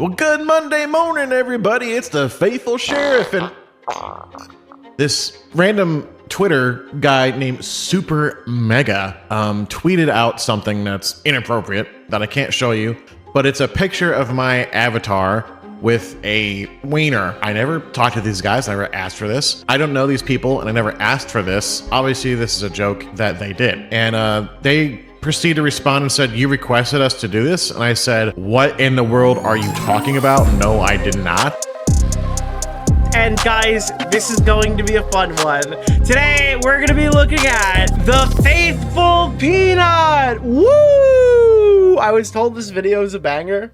Well, good Monday morning, everybody. It's the faithful sheriff, and this random Twitter guy named Super Mega tweeted out something that's inappropriate that I can't show you, but it's a picture of my avatar with a wiener. I never talked to these guys. I never asked for this. I don't know these people, and I never asked for this. Obviously, this is a joke that they did, and they proceeded to respond and said, "You requested us to do this?" And I said, "What in the world are you talking about? No, I did not." And guys, this is going to be a fun one. Today, we're going to be looking at the faithful peanut. Woo! I was told this video is a banger.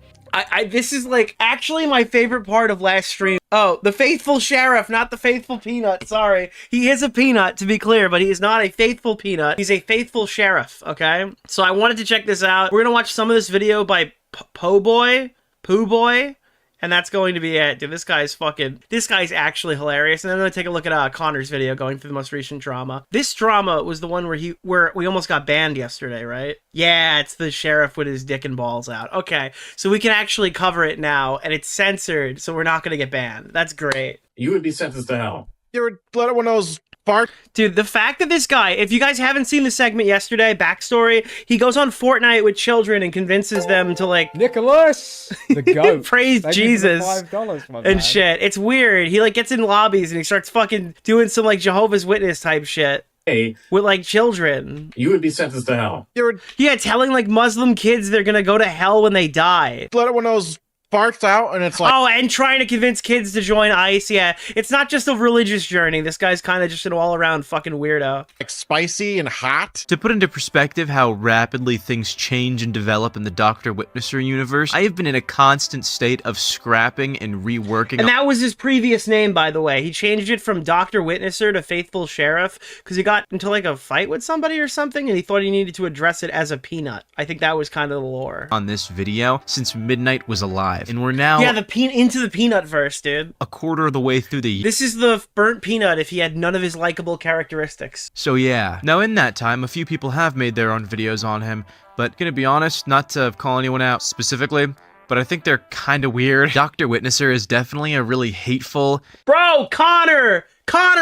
This is like actually my favorite part of last stream. Oh, the faithful sheriff, not the faithful peanut. Sorry. He is a peanut, to be clear, but he is not a faithful peanut. He's a faithful sheriff, okay? So I wanted to check this out. We're going to watch some of this video by Pooh Boy. And that's going to be it. Dude, this guy's actually hilarious. And then I'm going to take a look at Connor's video going through the most recent drama. This drama was the one where we almost got banned yesterday, right? Yeah, it's the sheriff with his dick and balls out. Okay, so we can actually cover it now, and it's censored, so we're not going to get banned. That's great. You would be sentenced to hell. You ever let one of those fart? Dude, the fact that this guy, if you guys haven't seen the segment yesterday, backstory, he goes on Fortnite with children and convinces them to like Nicholas, the goat, praise Jesus $5, my and man. shit. It's weird. He like gets in lobbies and he starts fucking doing some like Jehovah's Witness type shit. Hey, with like children. you would be sentenced to hell. Yeah, telling like Muslim kids they're gonna go to hell when they die. Let one of those farts out, and it's like, oh, and trying to convince kids to join ICE. Yeah, it's not just a religious journey. This guy's kind of just an all-around fucking weirdo. like spicy and hot. To put into perspective how rapidly things change and develop in the Dr. Witnesser universe, I have been in a constant state of scrapping and reworking. And that was his previous name, by the way. He changed it from Dr. Witnesser to Faithful Sheriff because he got into like a fight with somebody or something, and he thought he needed to address it as a peanut. I think that was kind of the lore. On this video, since Midnight was alive, and we're now into the peanutverse, dude. a quarter of the way through the This is the burnt peanut if he had none of his likable characteristics. So yeah. Now in that time, a few people have made their own videos on him, but gonna be honest, not to call anyone out specifically, but I think they're kinda weird. Dr. Witnesser is definitely a really hateful... Bro, Connor,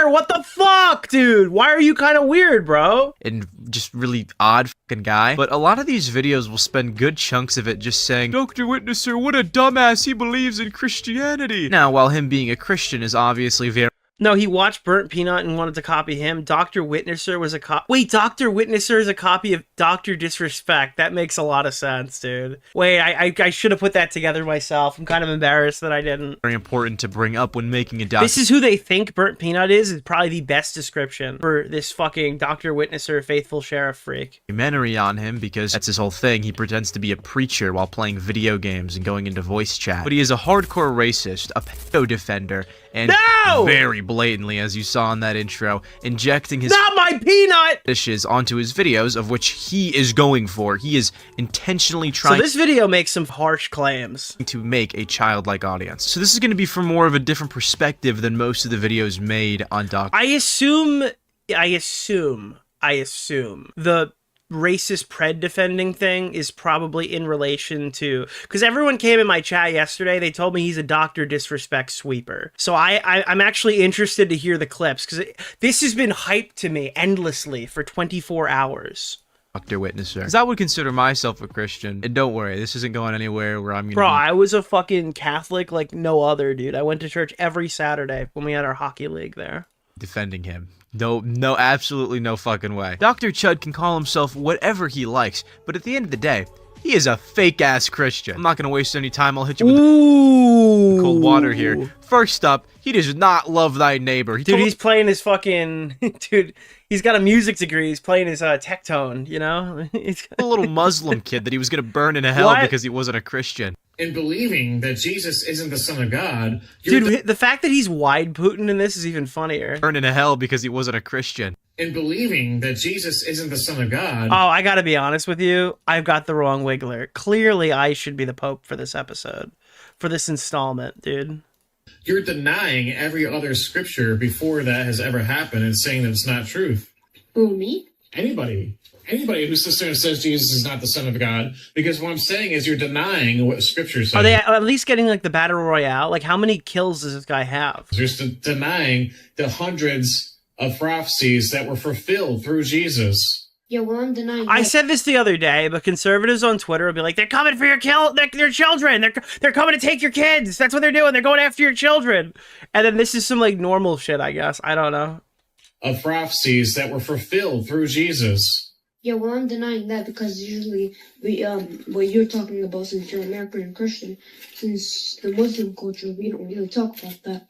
what the fuck, dude? Why are you kind of weird, bro? and just really odd fucking guy. But a lot of these videos will spend good chunks of it just saying, Dr. Witnesser, what a dumbass, he believes in Christianity. Now, while him being a Christian is obviously very... No, he watched Burnt Peanut and wanted to copy him. Dr. Witnesser was a Wait, Dr. Witnesser is a copy of Dr. Disrespect. That makes a lot of sense, dude. Wait, I should have put that together myself. I'm kind of embarrassed that I didn't. very important to bring up when making a This is who they think Burnt Peanut is probably the best description for this fucking Dr. Witnesser faithful sheriff freak. documentary on him, because that's his whole thing. He pretends to be a preacher while playing video games and going into voice chat. But he is a hardcore racist, a pedo defender, and very blatantly, as you saw in that intro, injecting his Not my peanut! fetishes onto his videos, of which he is going for. He is intentionally trying So this video makes some harsh claims. to make a childlike audience. So this is going to be from more of a different perspective than most of the videos made on Dr. I assume the racist pred defending thing is probably in relation to, because everyone came in my chat yesterday, they told me he's a Dr. Disrespect sweeper. So I'm actually interested to hear the clips, because this has been hyped to me endlessly for 24 hours. Dr. Witnesser. Because I would consider myself a Christian, and don't worry, this isn't going anywhere where I'm gonna Bro, I was a fucking Catholic like no other, dude. I went to church every Saturday when we had our hockey league there. defending him. No, absolutely no fucking way. Dr. Chud can call himself whatever he likes, but at the end of the day, he is a fake-ass Christian. I'm not gonna waste any time, I'll hit you with cold water here. First up, he does not love thy neighbor. Dude, he's playing his fucking... Dude, he's got a music degree, he's playing his tectone, you know? He's a little Muslim kid that he was gonna burn in hell because he wasn't a Christian. In believing that Jesus isn't the Son of God, dude, the fact that he's wide Putin in this is even funnier. Burn in hell because he wasn't a Christian. In believing that Jesus isn't the Son of God... Oh, I gotta be honest with you, I've got the wrong Wiggler. Clearly, I should be the Pope for this episode. For this installment, dude. You're denying every other scripture before that has ever happened and saying that it's not truth. Who, me? Anybody. anybody who sits there and says Jesus is not the Son of God, because what I'm saying is you're denying what Scripture says. Are they at least getting like the battle royale? Like, how many kills does this guy have? You're denying the hundreds of prophecies that were fulfilled through Jesus. Yeah, well, I'm denying. I said this the other day, but conservatives on Twitter will be like, "They're coming for your their children. They're coming to take your kids. That's what they're doing. They're going after your children." And then this is some like normal shit, I guess. I don't know. Of prophecies that were fulfilled through Jesus. Yeah, well, I'm denying that because usually what you're talking about, since you're American and Christian, since the Muslim culture, we don't really talk about that.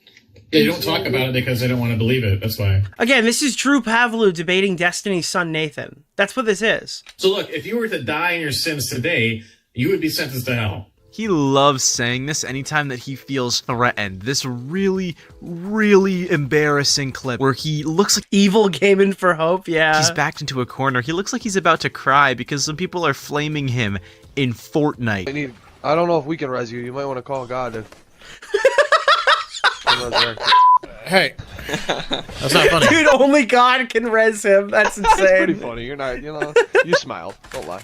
Yeah, you don't talk about it because they don't want to believe it. That's why. Again, this is Drew Pavlou debating Destiny's son Nathan. That's what this is. So look, if you were to die in your sins today, you would be sentenced to hell. He loves saying this anytime that he feels threatened. This really, really embarrassing clip where he looks like Evil Gaming for Hope, yeah. he's backed into a corner. He looks like he's about to cry because some people are flaming him in Fortnite. I don't know if we can res you. You might want to call God. Hey, that's not funny. Dude, only God can res him. That's insane. It's pretty funny. You're not, you smiled. Don't lie.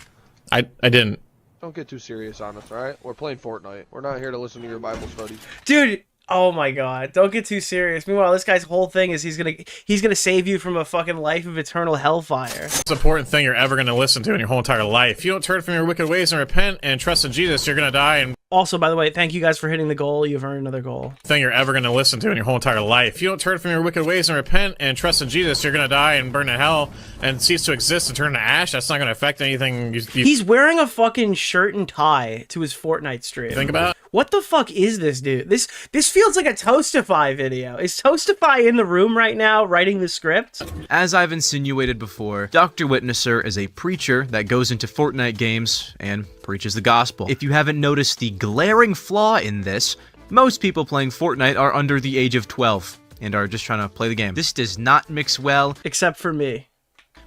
I didn't. Don't get too serious on us, alright? We're playing Fortnite. We're not here to listen to your Bible studies. Dude, oh my God. Don't get too serious. Meanwhile, this guy's whole thing is he's gonna save you from a fucking life of eternal hellfire. It's the most important thing you're ever going to listen to in your whole entire life. If you don't turn from your wicked ways and repent and trust in Jesus, you're going to die. And Also, by the way, thank you guys for hitting the goal. You've earned another goal. thing you're ever going to listen to in your whole entire life. If you don't turn from your wicked ways and repent and trust in Jesus, you're going to die and burn in hell and cease to exist and turn to ash. That's not going to affect anything you He's wearing a fucking shirt and tie to his Fortnite stream. think about. What the fuck is this, dude? This feels like a Toastify video. Is Toastify in the room right now writing the script? As I've insinuated before, Dr. Witnesser is a preacher that goes into Fortnite games and preaches the gospel. If you haven't noticed the glaring flaw in this, most people playing Fortnite are under the age of 12 and are just trying to play the game. This does not mix well Except for me.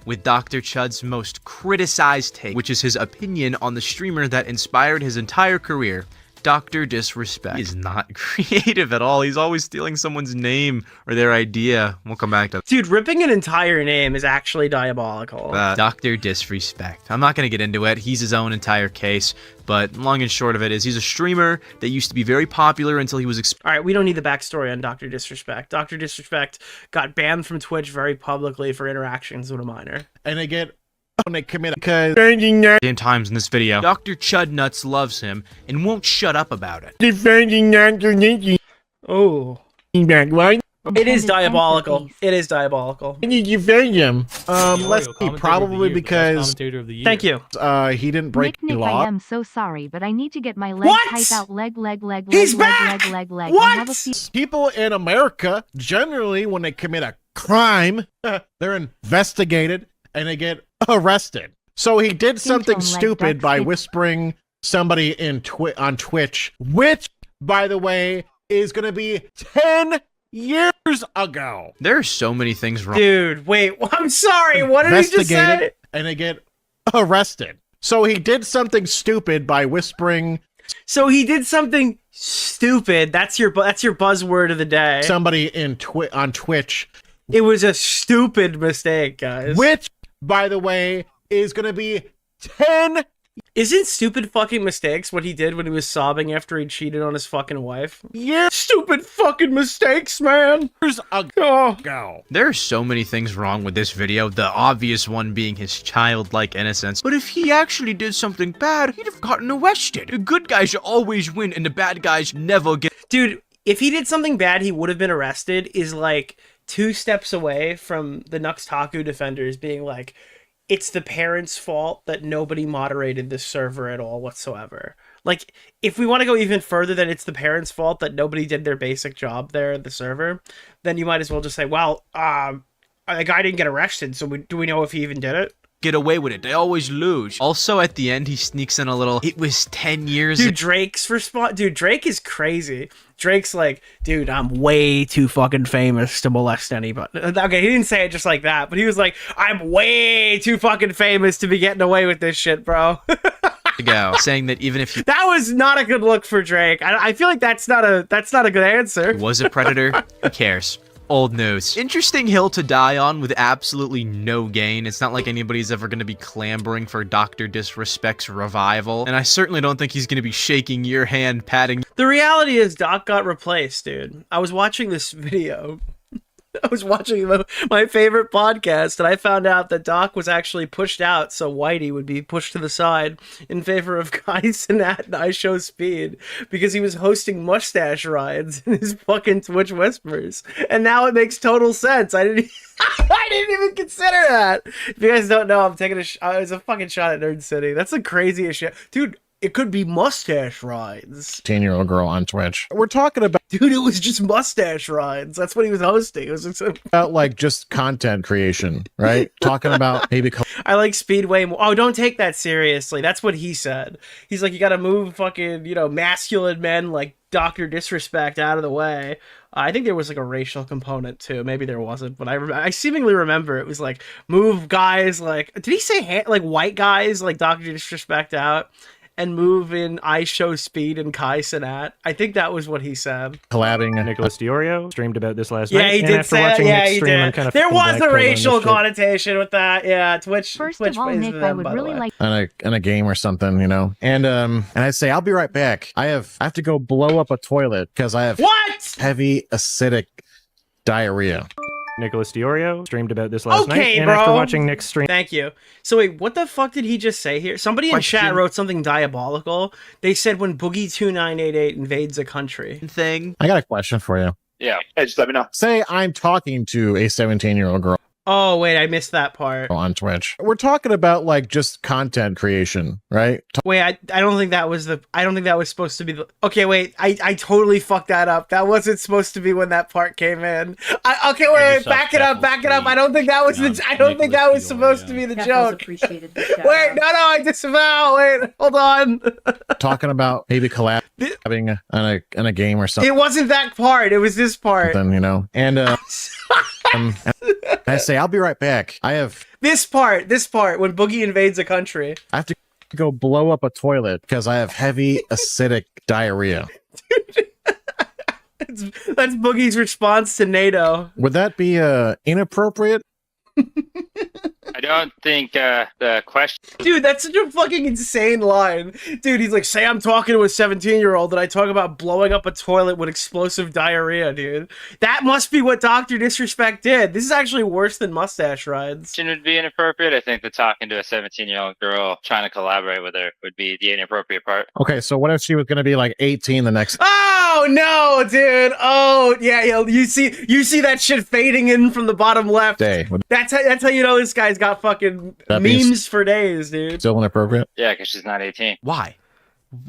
with Dr. Chud's most criticized take, which is his opinion on the streamer that inspired his entire career, Dr. Disrespect. He is not creative at all. He's always stealing someone's name or their idea. We'll come back to Dude, ripping an entire name is actually diabolical. that. Dr. Disrespect. I'm not going to get into it. He's his own entire case. But long and short of it is he's a streamer that used to be very popular until he was All right, we don't need the backstory on Dr. Disrespect. Dr. Disrespect got banned from Twitch very publicly for interactions with a minor. And they get when they commit because in times in this video. Dr. Chudnuts loves him and won't shut up about it. Oh. It is diabolical. It is diabolical. Did you defend him? Let's see. Commentator of the Probably year, best because commentator of the year. Thank you. he didn't break Nick, any I law. am so sorry, but I need to get my leg What? type out. Leg, He's leg, back! leg. I What? have a few People in America generally, when they commit a crime, they're investigated and they get arrested. So he did something tone like stupid dark by skin. whispering somebody in on Twitch, which, by the way, is going to be 10 years ago. There are so many things wrong. Dude, wait. I'm sorry. What did he just Investigated say? and they get arrested. So he did something stupid by whispering So he did something stupid. That's your buzzword of the day. somebody in on Twitch, It was a stupid mistake, guys. which, by the way, is going to be 10 Isn't stupid fucking mistakes what he did when he was sobbing after he cheated on his fucking wife? years Stupid fucking mistakes, man. ago. There are so many things wrong with this video, the obvious one being his childlike innocence. But if he actually did something bad, he'd have gotten arrested. The good guys always win and the bad guys never get. Dude, if he did something bad, he would have been arrested is like 2 steps away from the Nux Taku defenders being like, it's the parents' fault that nobody moderated this server at all whatsoever. Like, if we want to go even further than it's the parents' fault that nobody did their basic job there at the server, then you might as well just say, well, the guy didn't get arrested, so do we know if he even did it? Get away with it. They always lose. Also, at the end, he sneaks in a little, it was 10 years Dude, Drake's response. Dude, Drake is crazy. Drake's like, dude, I'm way too fucking famous to molest anybody. Okay, he didn't say it just like that, but he was like, I'm way too fucking famous to be getting away with this shit, bro. ago, saying that even if he That was not a good look for Drake. I feel like that's not a good answer. was a predator, who cares? Old news. Interesting hill to die on with absolutely no gain. It's not like anybody's ever going to be clamoring for Dr. Disrespect's revival. And I certainly don't think he's going to be shaking your hand, patting. The reality is Doc got replaced, dude. I was watching this video. I was watching my favorite podcast, and I found out that Doc was actually pushed out so Whitey would be pushed to the side in favor of Kai Cenat and I Show Speed because he was hosting mustache rides in his fucking Twitch whispers. And now it makes total sense. I didn't even consider that. If you guys don't know, I'm taking it's a fucking shot at Nerd City. That's the craziest shit. Dude, it could be mustache rides. 10-year-old girl on Twitch. We're talking about Dude, it was just mustache rides. That's what he was hosting. It was like just content creation, right? Talking about maybe I like Speedway more. Oh, don't take that seriously. That's what he said. He's like, you gotta move fucking, masculine men like Dr. Disrespect out of the way. I think there was like a racial component too. Maybe there wasn't, but I seemingly remember it was like move guys like, did he say like white guys like Dr. Disrespect out? And move in I Show Speed and Kai Cenat. I think that was what he said. collabing. Nicholas DeOrio streamed about this last night. Yeah, he and did after say that. watching Yeah, Nick's he stream, I'm did. kind of There was a backpedalling racial this shit. connotation with that. Yeah, Twitch. First Twitch of all, plays Nick, for I them, would by the really way. like in a game or something, and I say I'll be right back. I have to go blow up a toilet because I have What? heavy acidic diarrhea. Nicholas DeOrio streamed about this last night. Okay, And bro. after watching Nick's stream, Thank you. So wait, what the fuck did he just say here? Somebody in Question. chat wrote something diabolical. They said when Boogie2988 invades a country. Thing. I got a question for you. Yeah. Hey, just let me know. Say I'm talking to a 17-year-old girl Oh wait, I missed that part. on Twitch. We're talking about like just content creation, right? Wait, I don't think that was supposed to be the. Okay, wait, I totally fucked that up. That wasn't supposed to be when that part came in. Okay, wait, back it up. I don't think that was I don't think that was supposed to be the joke. Appreciated. Wait, no, I disavow. Wait, hold on. Talking about maybe collabing on a game or something, It wasn't that part. It was this part. and I say I'll be right back. This part when Boogie invades a country. I have to go blow up a toilet because I have heavy acidic diarrhea. That's Boogie's response to NATO. Would that be inappropriate? I don't think the question. Dude, that's such a fucking insane line. Dude, he's like, say I'm talking to a 17-year-old and I talk about blowing up a toilet with explosive diarrhea, dude. That must be what Dr. Disrespect did. This is actually worse than mustache rides. Would be inappropriate. I think that talking to a 17-year-old girl trying to collaborate with her would be the inappropriate part. Okay, so what if she was going to be like 18 the next? Oh no, dude. Oh yeah, you see that shit fading in from the bottom left. Day? That's how you know this guy's got fucking That means- memes for days, dude. Still inappropriate? Yeah, because she's not 18. Why?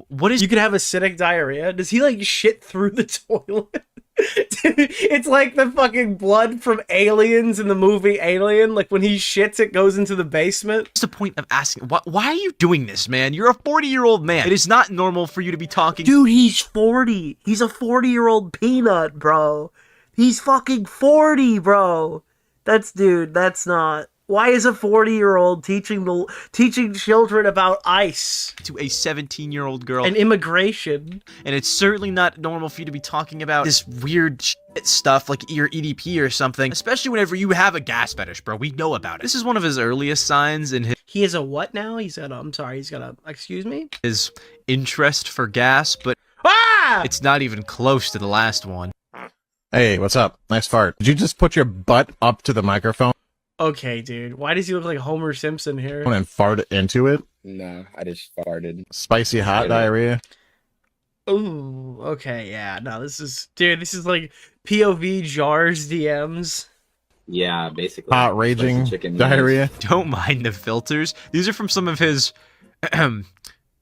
What is You could have acidic diarrhea. Does he like shit through the toilet? It's like the fucking blood from Aliens in the movie Alien. Like when he shits, it goes into the basement. the point of asking? Why are you doing this, man? You're a 40-year-old man. It is not normal for you to be talking. Dude, he's 40. He's a 40-year-old peanut, bro. He's fucking 40, bro. That's not. Why is a 40-year-old teaching children about ice to a 17-year-old girl, and immigration? and it's certainly not normal for you to be talking about this weird shit stuff like your EDP or something, especially whenever you have a gas fetish, bro. We know about it. This is one of his earliest signs in He has a what now? He's got excuse me? his interest for gas, but Ah! it's not even close to the last one. Hey, what's up? Nice fart. Did you just put your butt up to the microphone Okay, dude. Why does he look like Homer Simpson here? and fart into it? No, I just farted. Spicy hot diarrhea? Ooh, okay, yeah. No, this is like POV jars DMs. Yeah, basically. Hot raging Spicy chicken diarrhea? Don't mind the filters. These are from some of his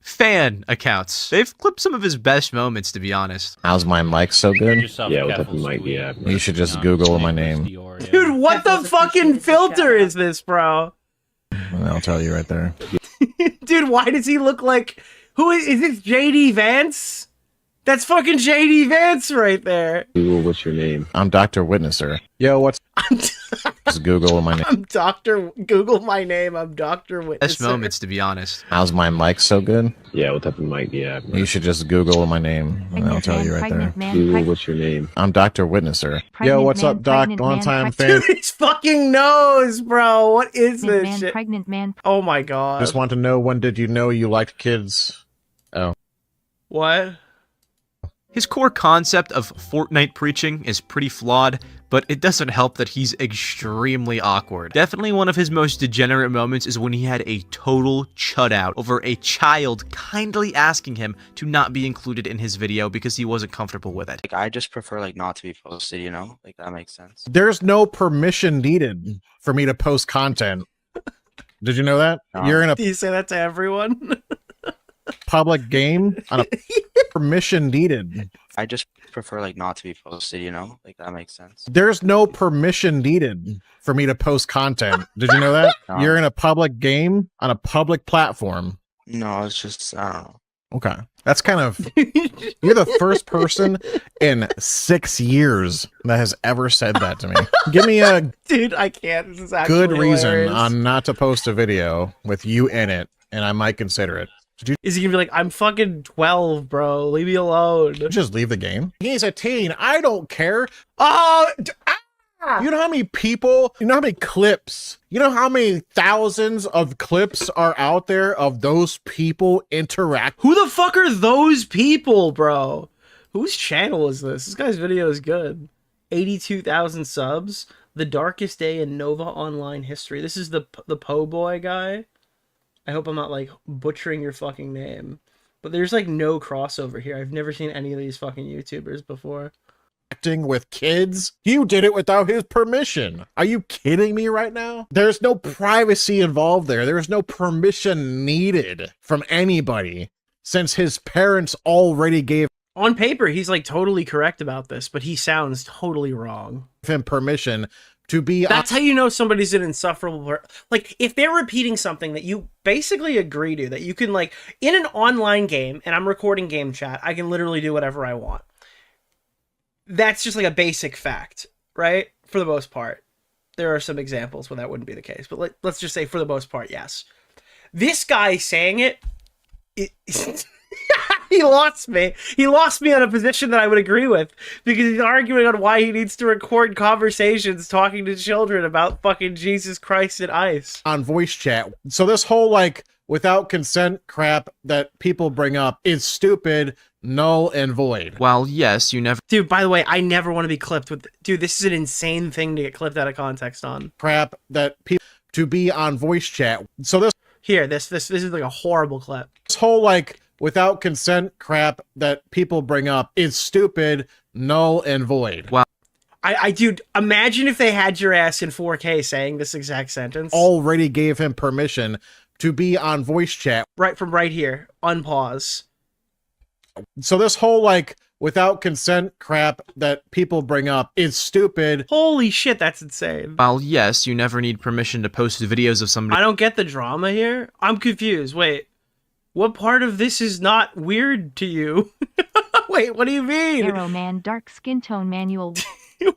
fan accounts. They've clipped some of his best moments, to be honest. How's my mic so good? Yeah, what type of mic do you have? You should just Google my name. Dude, what the fucking filter is this, bro? And I'll tell you right there. Dude, why does he look like... Who is this, JD Vance? That's fucking JD Vance right there. Google, what's your name? I'm Dr. Witnesser. Yo, what's just Google my name? I'm Dr. Google my name. I'm Dr. Best Witnesser. moments, to be honest. How's my mic so good? Yeah, what type of mic do you have? You should just Google my name, and I'll tell you right there. Google, what's your name? I'm Dr. Witnesser. Yo, Pregnant what's man, up, Doc? pregnant Long man, time Dude, fan. his fucking nose, bro. What is this man, shit? pregnant man. Oh my god. Just want to know, when did you know you liked kids? Oh. What? His core concept of Fortnite preaching is pretty flawed, but it doesn't help that he's extremely awkward. Definitely one of his most degenerate moments is when he had a total chud out over a child kindly asking him to not be included in his video because he wasn't comfortable with it. Like, I just prefer like not to be posted, you know? Like, that makes sense. There's no permission needed for me to post content. Did you know that? No. You're in a Do you say that to everyone? public game on a permission needed. I just prefer like not to be posted, you know? Like, that makes sense. There's no permission needed for me to post content. Did you know that? No. You're in a public game on a public platform. No, it's just, I don't know. Okay. That's kind of, you're the first person in 6 years that has ever said that to me. Give me a Dude, I can't. This is actually good reason hilarious. on not to post a video with you in it, and I might consider it. Is he gonna be like, I'm fucking 12, bro. Leave me alone. Just leave the game. He's a teen. I don't care. Oh, You know how many people, you know how many clips, you know how many thousands of clips are out there of those people interact? who the fuck are those people, bro? Whose channel is this? This guy's video is good. 82,000 subs. The darkest day in Nova Online history. This is the Po Boy guy. I hope I'm not like butchering your fucking name. But there's like no crossover here. I've never seen any of these fucking YouTubers before. Acting with kids? You did it without his permission. Are you kidding me right now? There's no privacy involved there. There's no permission needed from anybody since his parents already gave On paper, he's like totally correct about this, but he sounds totally wrong. him permission to be That's how you know somebody's an insufferable like, if they're repeating something that you basically agree to, that you can like, in an online game, and I'm recording game chat, I can literally do whatever I want. That's just like a basic fact, right? For the most part. There are some examples where that wouldn't be the case, but let's just say for the most part, yes. This guy saying it he lost me. He lost me on a position that I would agree with, because he's arguing on why he needs to record conversations talking to children about fucking Jesus Christ and ice. on voice chat. So this whole like without consent crap that people bring up is stupid, null and void. While yes, you never Dude, by the way, I never want to be clipped with... Dude, this is an insane thing to get clipped out of context on. Crap that people to be on voice chat. So this Here, this is like a horrible clip. whole like without consent crap that people bring up is stupid, null and void. Wow. I dude, imagine if they had your ass in 4K saying this exact sentence. Already gave him permission to be on voice chat. Right from right here. Unpause. So this whole like without consent crap that people bring up is stupid. Holy shit, that's insane. While yes, you never need permission to post videos of somebody I don't get the drama here. I'm confused. Wait. What part of this is not weird to you? Wait, what do you mean? Arrow man, dark skin tone manual.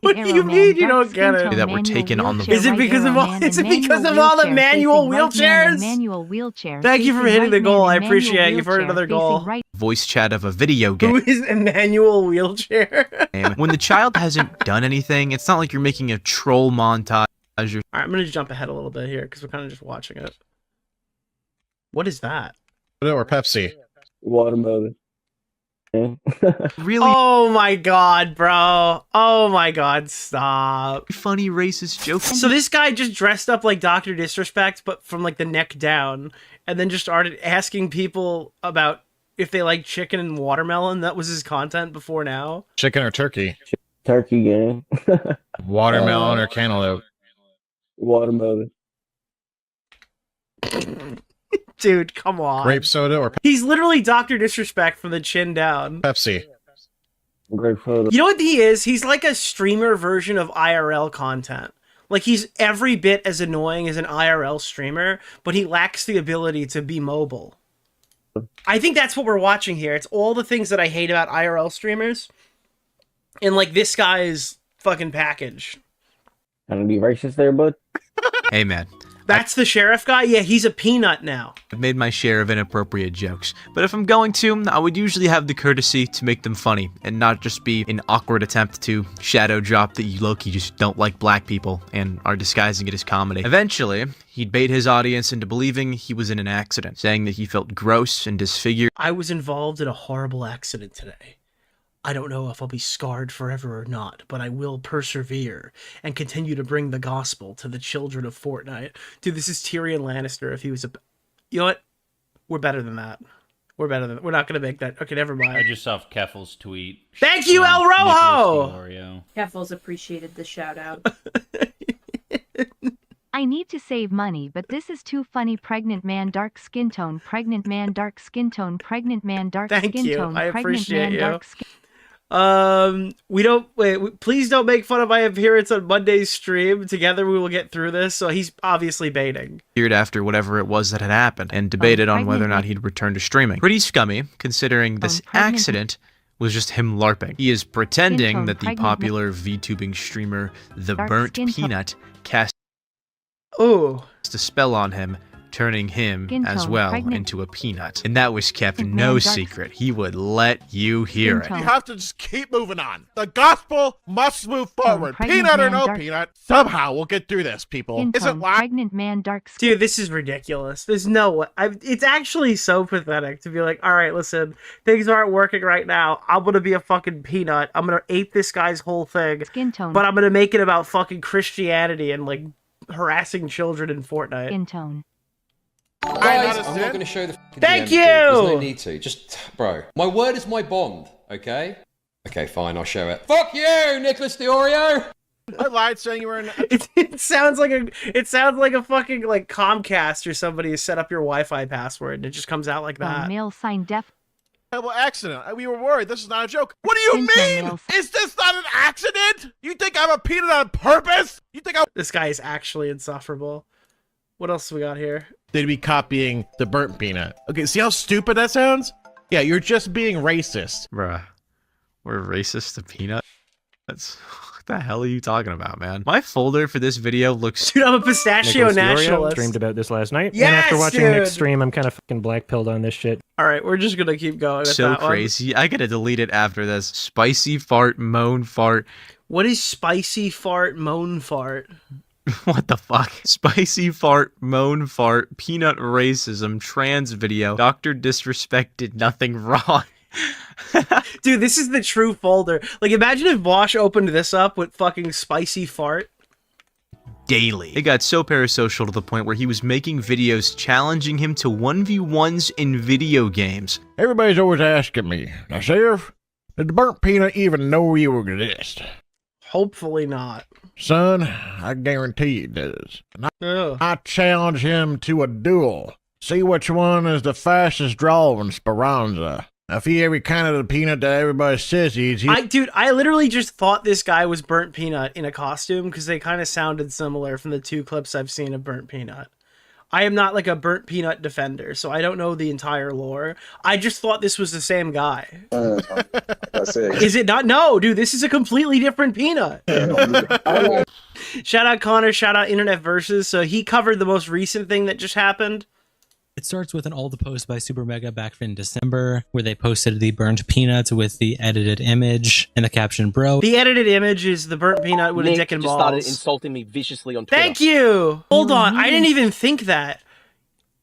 What do you mean you don't get it? that were taken on the Is it because of all the manual wheelchairs? Manual wheelchair. Thank you for hitting the goal. I appreciate it. You've heard another goal. voice chat of a video Who game. is Emmanuel Wheelchair? When the child hasn't done anything, it's not like you're making a troll montage or Alright, I'm gonna jump ahead a little bit here because we're kind of just watching it. What is that? Or Pepsi. Watermelon. really Oh my god, bro. Oh my god, stop. funny racist jokes. So this guy just dressed up like Dr. Disrespect, but from like the neck down, and then just started asking people about if they like chicken and watermelon. That was his content before now. Chicken or turkey? Turkey game. Watermelon or cantaloupe? Watermelon. Dude, come on. Grape soda or He's literally Dr. Disrespect from the chin down. Pepsi? Grape soda. You know what he is? He's like a streamer version of IRL content. Like, he's every bit as annoying as an IRL streamer, but he lacks the ability to be mobile. I think that's what we're watching here. It's all the things that I hate about IRL streamers in like this guy's fucking package. Trying to be racist there, bud? Hey, man. That's the sheriff guy? Yeah, he's a peanut now. I've made my share of inappropriate jokes, but if I'm going to, I would usually have the courtesy to make them funny, and not just be an awkward attempt to shadow drop that you low-key just don't like black people, and are disguising it as comedy. Eventually, he'd bait his audience into believing he was in an accident, saying that he felt gross and disfigured. I was involved in a horrible accident today. I don't know if I'll be scarred forever or not, but I will persevere and continue to bring the gospel to the children of Fortnite. Dude, this is Tyrion Lannister if he was a... You know what? We're better than that. We're not going to make that. Okay, never mind. I just saw Keffel's tweet. Thank you, El Rojo! Keffels appreciated the shout out. I need to save money, but this is too funny. Pregnant man, dark skin tone. Pregnant man, dark skin tone. Pregnant man, dark Thank skin you. tone. I Pregnant appreciate man, you. dark skin. Please don't make fun of my appearance on Monday's stream. Together we will get through this. So he's obviously baiting. After whatever it was that had happened, and debated on whether or not he'd return to streaming. Pretty scummy, considering this accident was just him LARPing. He is pretending that the popular VTubing streamer, The Burnt Peanut, cast a spell on him, turning him as well into a peanut. And that was kept no secret. He would let you hear it. You have to just keep moving on. The gospel must move forward. Peanut or no peanut, somehow we'll get through this, people. Isn't pregnant man, dark skin. Dude, this is ridiculous. There's no way. It's actually so pathetic to be like, all right, listen, things aren't working right now. I'm going to be a fucking peanut. I'm going to ape this guy's whole thing. Skin tone. But I'm going to make it about fucking Christianity and like harassing children in Fortnite. Skin tone. Guys, I'm not going to show the Thank DM you! There's no need to. Just, bro. My word is my bond, okay? Okay, fine, I'll show it. Fuck you, Nicholas DeOrio! I lied saying you were in... It sounds like a fucking like Comcast or somebody has set up your Wi-Fi password and it just comes out like that. Male sign def. Terrible accident. We were worried. This is not a joke. What do you mean? Is this not an accident? You think I'm a peanut on purpose? You think This guy is actually insufferable. What else we got here? They'd be copying the burnt peanut. Okay, see how stupid that sounds? Yeah, you're just being racist. Bruh. We're racist to peanut? What the hell are you talking about, man? My folder for this video looks... Dude, I'm a pistachio Nicholas DeOrio nationalist. streamed about this last night. Yes, and after watching dude! Nick's stream, I'm kind of fucking black-pilled on this shit. Alright, we're just gonna keep going with so that crazy. I gotta delete it after this. Spicy fart, moan fart. What is spicy fart, moan fart? What the fuck? Spicy fart, moan fart, peanut racism, trans video, Dr. Disrespect did nothing wrong. Dude, this is the true folder. Like, imagine if Bosch opened this up with fucking spicy fart. Daily. It got so parasocial to the point where he was making videos challenging him to 1v1s in video games. Everybody's always asking me, now, Sheriff, did the burnt peanut even know you exist? Hopefully not. Son, I guarantee he does. I challenge him to a duel. See which one is the fastest draw in Speranza. If he every kind of the peanut that everybody says he's... Dude, I literally just thought this guy was Burnt Peanut in a costume because they kind of sounded similar from the two clips I've seen of Burnt Peanut. I am not like a Burnt Peanut defender, so I don't know the entire lore. I just thought this was the same guy. That's it. Is it not? No, dude, this is a completely different peanut. Shout out Connor, shout out Internet Versus. So he covered the most recent thing that just happened. It starts with an old post by Super Mega back in December where they posted the burnt peanut with the edited image and the caption, bro. The edited image is the burnt peanut with a dick and balls. Started insulting me viciously on Twitter. Thank you. Hold on. I didn't even think that.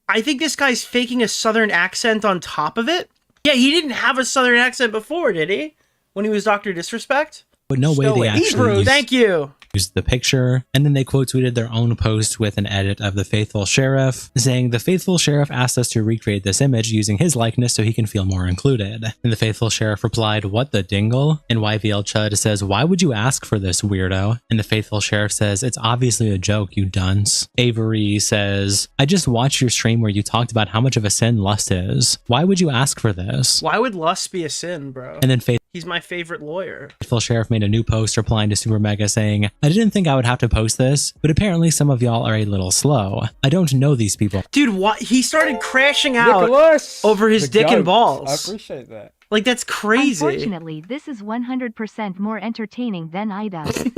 I think this guy's faking a southern accent on top of it. Yeah, he didn't have a southern accent before, did he? When he was Dr. Disrespect? But no way they actually Thank you. used the picture, and then they quote tweeted their own post with an edit of the faithful sheriff saying, "The faithful sheriff asked us to recreate this image using his likeness so he can feel more included." And the faithful sheriff replied, "What the dingle?" And YVL Chud says, "Why would you ask for this, weirdo?" And the faithful sheriff says, "It's obviously a joke, you dunce." Avery says, "I just watched your stream where you talked about how much of a sin lust is. Why would you ask for this?" Why would lust be a sin, bro? And then He's my favorite lawyer. Faithful Sheriff made a new post replying to Super Mega saying, I didn't think I would have to post this, but apparently some of y'all are a little slow. I don't know these people. Dude, what? He started crashing out Nicholas, over his the dick and goat. balls. I appreciate that. Like, that's crazy. Unfortunately, this is 100% more entertaining than iDubbbz.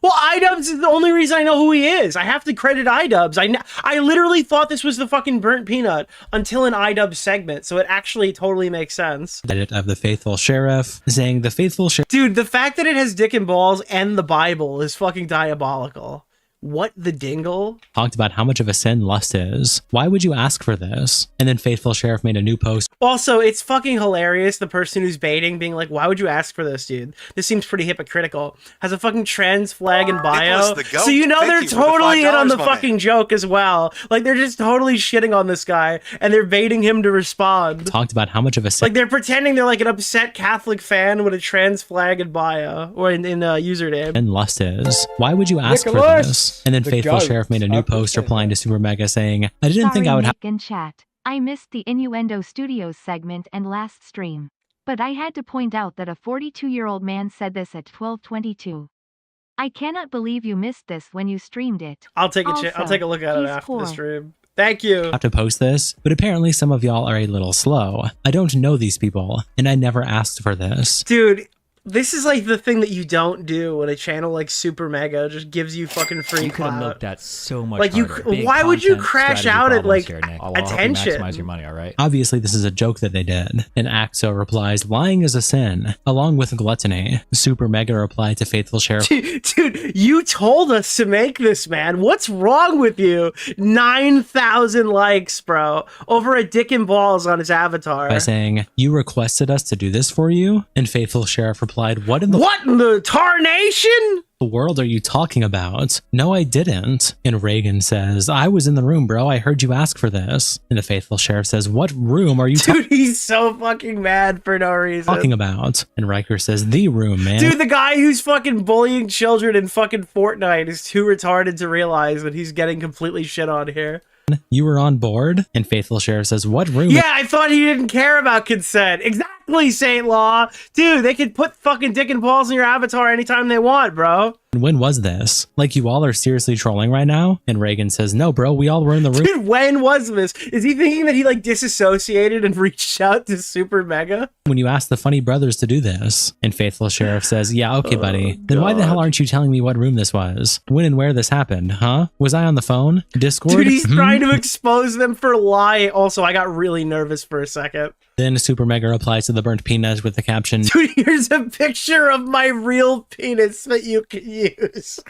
Well, iDubbbz is the only reason I know who he is. I have to credit iDubbbz. I literally thought this was the fucking burnt peanut until an iDubbbz segment, so it actually totally makes sense. Edit of the Faithful Sheriff, saying the Faithful Sheriff. Dude, the fact that it has dick and balls and the Bible is fucking diabolical. What the dingle? Talked about how much of a sin lust is. Why would you ask for this? And then Faithful Sheriff made a new post. Also, it's fucking hilarious, the person who's baiting being like, why would you ask for this, dude? This seems pretty hypocritical. Has a fucking trans flag in bio. So you know they're totally in on the fucking joke as well. Like, they're just totally shitting on this guy, and they're baiting him to respond. Talked about how much of a sin. Like, they're pretending they're like an upset Catholic fan with a trans flag in bio, or in username. And lust is. Why would you ask for this? And then Faithful Sheriff made a new post replying to Super Mega saying, I didn't think I would have. In chat. I missed the Innuendo Studios segment and last stream. But I had to point out that a 42-year-old man said this at 12:22. I cannot believe you missed this when you streamed it. I'll take Also, I'll take a look at it he's after poor. the stream. Thank you. Have to post this, but apparently some of y'all are a little slow. I don't know these people, and I never asked for this. Dude, this is like the thing that you don't do when a channel like Super Mega just gives you fucking free You could have clout. milked that so much Like, harder. Big why would you content crash strategy out at problems like here, Nick. I'll help you attention? maximize your money, all right? Obviously, this is a joke that they did. And Axo replies, lying is a sin, along with gluttony. Super Mega replied to Faithful Sheriff. Dude, you told us to make this, man. What's wrong with you? 9,000 likes, bro, over a dick and balls on his avatar. By saying, you requested us to do this for you? And Faithful Sheriff replied, what in the tarnation? world are you talking about? No, I didn't. And Reagan says, I was in the room, bro. I heard you ask for this. And the Faithful Sheriff says, what room are you Dude, he's so fucking mad for no reason. talking about? And Riker says, the room, man. Dude, the guy who's fucking bullying children in fucking Fortnite is too retarded to realize that he's getting completely shit on here. You were on board? And Faithful Sheriff says, what room? Yeah, I thought he didn't care about consent. Exactly, Saint Law. Dude, they could put fucking dick and balls in your avatar anytime they want, bro. When was this? Like, you all are seriously trolling right now? And Reagan says, no, bro, we all were in the room. Dude, when was this? Is he thinking that he like disassociated and reached out to Super Mega? When you asked the funny brothers to do this. And Faithful Sheriff says, yeah, okay, buddy. Then why the hell aren't you telling me what room this was? When and where this happened, huh? Was I on the phone? Discord? Dude, he's trying to expose them for lying. Also, I got really nervous for a second. Then Super Mega replies to the burnt peanut with the caption, Dude, here's a picture of my real penis that you can use.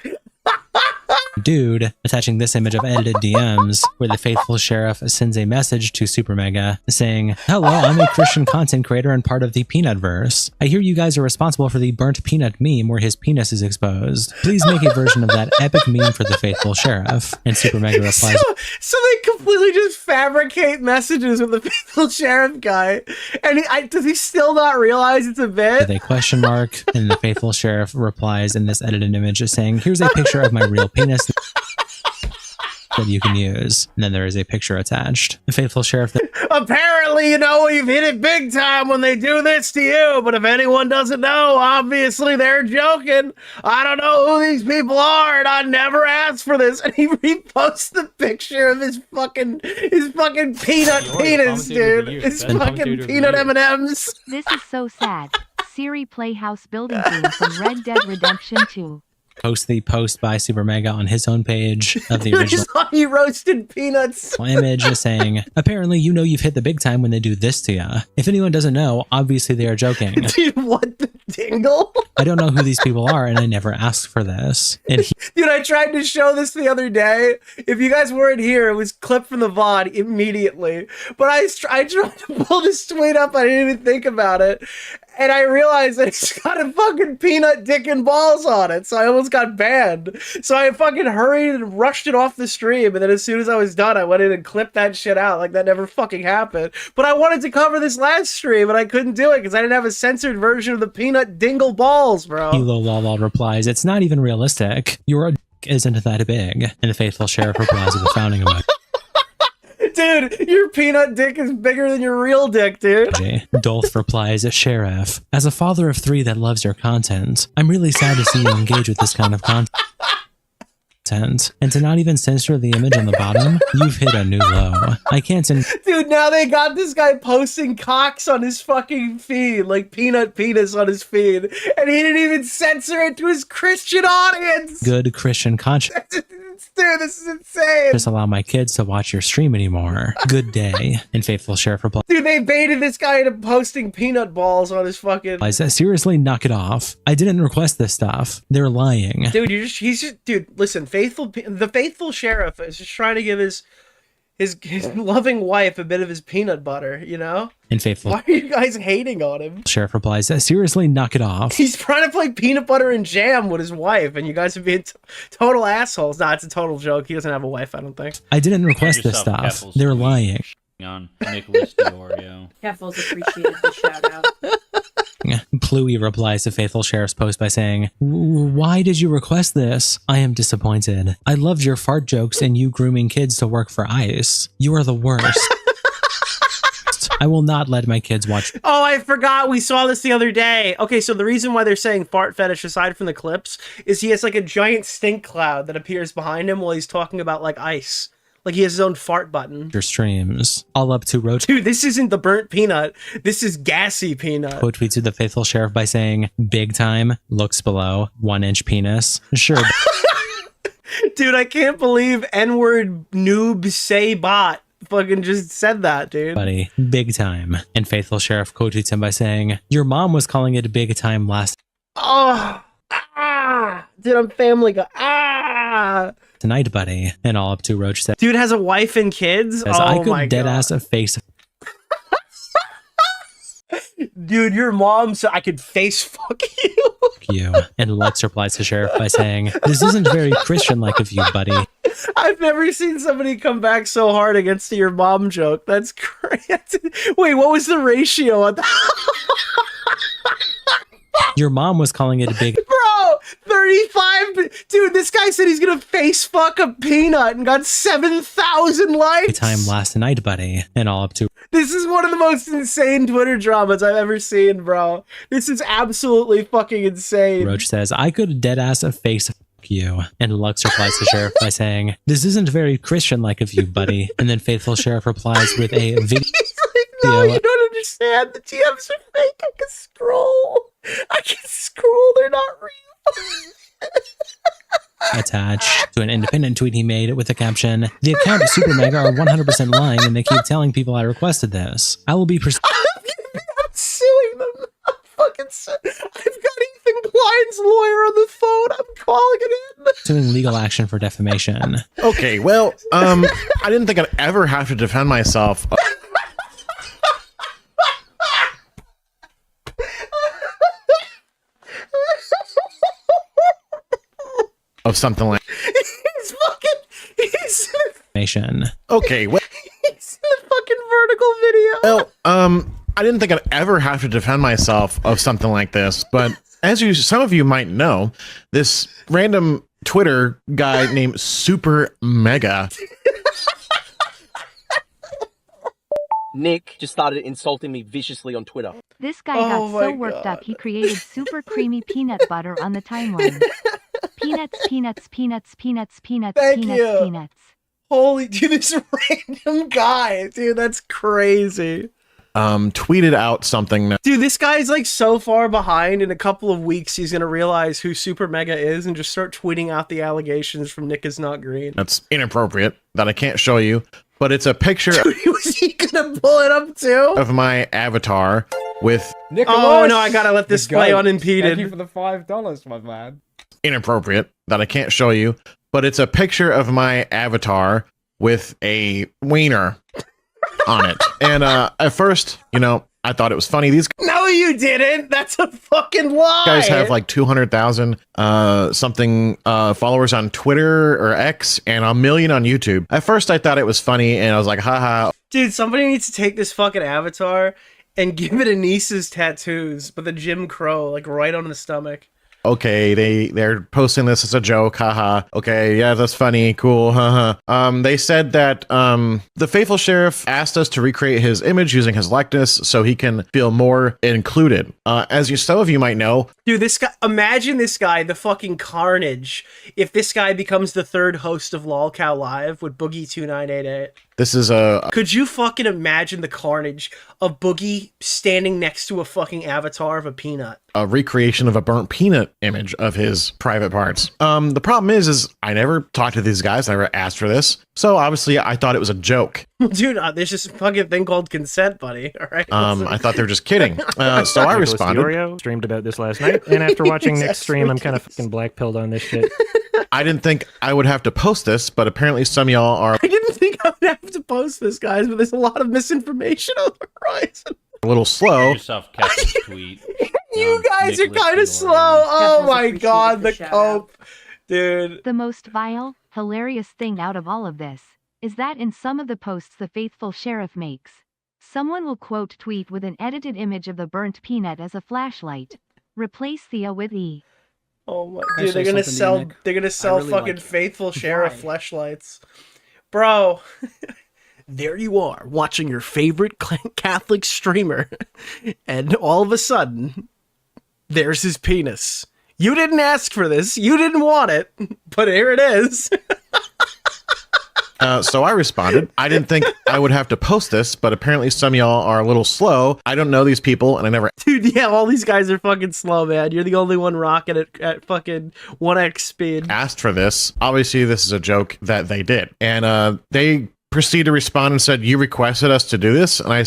dude, attaching this image of edited DMs where the Faithful Sheriff sends a message to Super Mega saying, hello, I'm a Christian content creator and part of the Peanutverse. I hear you guys are responsible for the burnt peanut meme where his penis is exposed. Please make a version of that epic meme for the Faithful Sheriff. And Super Mega replies, So they completely just fabricate messages with the Faithful Sheriff guy. And does he still not realize it's a bit? with a question mark. And the Faithful Sheriff replies in this edited image saying, here's a picture of my real penis that you can use. And then there is a picture attached. The Faithful Sheriff Apparently, you know, we've hit it big time when they do this to you. But if anyone doesn't know, obviously they're joking. I don't know who these people are, and I never asked for this. And he reposts the picture of his fucking peanut penis, dude. His fucking peanut M&Ms. This is so sad. Siri Playhouse building theme from Red Dead Redemption 2. posts the post by Super Mega on his own page of the original Honey roasted peanuts image saying, apparently you know you've hit the big time when they do this to ya. If anyone doesn't know, obviously they are joking. Dude, what the dingle? I don't know who these people are and I never asked for this. And Dude, I tried to show this the other day. If you guys weren't here, it was clipped from the VOD immediately. But I tried to pull this tweet up. I didn't even think about it. And I realized that it's got a fucking peanut dick and balls on it. So I almost got banned. So I fucking hurried and rushed it off the stream. And then as soon as I was done, I went in and clipped that shit out. Like that never fucking happened. But I wanted to cover this last stream and I couldn't do it because I didn't have a censored version of the peanut dingle balls, bro. Hilo Lolol replies, it's not even realistic. Your dick isn't that big. And the Faithful Sheriff replies with a frowning emoji. Dude, your peanut dick is bigger than your real dick, dude. Dolph replies, Sheriff, as a father of 3 that loves your content, I'm really sad to see you engage with this kind of content. And to not even censor the image on the bottom, you've hit a new low. I can't Dude, now they got this guy posting cocks on his fucking feed, like peanut penis on his feed, and he didn't even censor it to his Christian audience. Good Christian conscience. Dude, this is insane. Just allow my kids to watch your stream anymore. Good day. And faithful Sheriff replies, Dude, they baited this guy into posting peanut balls on his fucking... seriously, knock it off. I didn't request this stuff. They're lying. Dude, dude, listen, the faithful sheriff is just trying to give his loving wife a bit of his peanut butter, you know? And faithful Why are you guys hating on him? Sheriff replies, seriously, knock it off. He's trying to play peanut butter and jam with his wife, and you guys are being total assholes. Nah, it's a total joke. He doesn't have a wife, I don't think. I didn't request this stuff. They're lying. On Nicholas DeOrio. Keffels appreciated the shout out. Pluie replies to Faithful Sheriff's post by saying, why did you request this? I am disappointed. I loved your fart jokes and you grooming kids to work for ICE. You are the worst. I will not let my kids watch. Oh, I forgot. We saw this the other day. Okay, so the reason why they're saying fart fetish, aside from the clips, is he has like a giant stink cloud that appears behind him while he's talking about like ICE. Like he has his own fart button. Your streams. All up to Roach. Dude, this isn't the burnt peanut. This is gassy peanut. Quote tweets to the Faithful Sheriff by saying, big time, looks below, 1-inch penis. Sure. Dude, I can't believe N-word noob say bot fucking just said that, dude. Buddy, big time. And Faithful Sheriff quote tweets him by saying, your mom was calling it a big time last. Oh, dude, I'm Family Guy. Tonight, buddy. And all up to Roach said, dude has a wife and kids. As I could dead ass a face. Dude, your mom said I could face fuck you. And Lutz replies to Sheriff by saying, this isn't very Christian like of you, buddy. I've never seen somebody come back so hard against your mom joke. That's crazy. Wait, what was the ratio on that? Your mom was calling it a big... Bro, 35... Dude, this guy said he's gonna face fuck a peanut and got 7,000 likes. Time last night, buddy. And all up to... This is one of the most insane Twitter dramas I've ever seen, bro. This is absolutely fucking insane. Roach says, I could dead ass a face you. And Lux replies to Sheriff by saying, this isn't very Christian like of you, buddy. And then Faithful Sheriff replies with a video. No, you don't understand. The TMs are fake. I can scroll. They're not real. Attached to an independent tweet he made with the caption, the account of Super Mega are 100% lying and they keep telling people I requested this. I will be I'm suing them. I've got Ethan Klein's lawyer on the phone. I'm calling it in. pursuing legal action for defamation. Okay, well, I didn't think I'd ever have to defend myself. Of something like he's okay, well, he's in a fucking vertical video. Well, I didn't think I'd ever have to defend myself of something like this, but as some of you might know, this random Twitter guy named Super Mega. Nick just started insulting me viciously on Twitter. This guy got so worked up he created super creamy peanut butter on the timeline. Peanuts, peanuts, peanuts, peanuts, peanuts, peanuts, peanuts. Holy, dude, this random guy, dude, that's crazy. Tweeted out something that, dude, this guy's like so far behind. In a couple of weeks, he's gonna realize who Super Mega is and just start tweeting out the allegations from Nick is not green. that's inappropriate, that I can't show you, but it's a picture Dude, was he gonna pull it up too? of my avatar with Nicholas, oh no, I gotta let this play unimpeded. Thank you for the $5, my man. inappropriate, that I can't show you, but it's a picture of my avatar with a wiener on it. And at first, you know, I thought it was funny. These No, you didn't. That's a fucking lie. guys have like 200,000 something followers on Twitter or X and 1 million on YouTube. At first, I thought it was funny, and I was like, haha. Dude, somebody needs to take this fucking avatar and give it Anissa's tattoos, but the Jim Crow, like right on the stomach. okay, they're posting this as a joke, haha. Okay, yeah, that's funny, cool, haha. They said that the faithful sheriff asked us to recreate his image using his likeness so he can feel more included. As some of you might know, dude, this guy, imagine this guy, the fucking carnage, if this guy becomes the third host of Lolcow Live with Boogie2988. This is a... Could you fucking imagine the carnage of Boogie standing next to a fucking avatar of a peanut? A recreation of a burnt peanut image of his private parts. The problem is I never talked to these guys. I never asked for this. So obviously I thought it was a joke. Dude, there's this fucking thing called consent, buddy. All right. I thought they were just kidding. So I responded. Nicholas DeOrio streamed about this last night. And after watching Nick's stream, I'm kind of fucking black-pilled on this shit. I didn't think I would have to post this, but apparently some of y'all are... I didn't think I would have to post this, guys, but there's a lot of misinformation on the horizon. A little slow. Yourself catch a tweet. You guys are kind of slow. Oh my god, the cope. Dude. The most vile, hilarious thing out of all of this is that in some of the posts the faithful sheriff makes, someone will quote tweet with an edited image of the burnt peanut as a flashlight. Replace Thea with E. Oh my dude, they're gonna sell really fucking faithful sheriff fleshlights. Bro. There you are, watching your favorite Catholic streamer, and all of a sudden, there's his penis. You didn't ask for this, you didn't want it, but here it is. So I responded. I didn't think I would have to post this, but apparently some of y'all are a little slow. I don't know these people, and I never... Dude, yeah, all these guys are fucking slow, man. You're the only one rocking it at fucking 1x speed. Asked for this. Obviously, this is a joke that they did. And they proceeded to respond and said, you requested us to do this? And I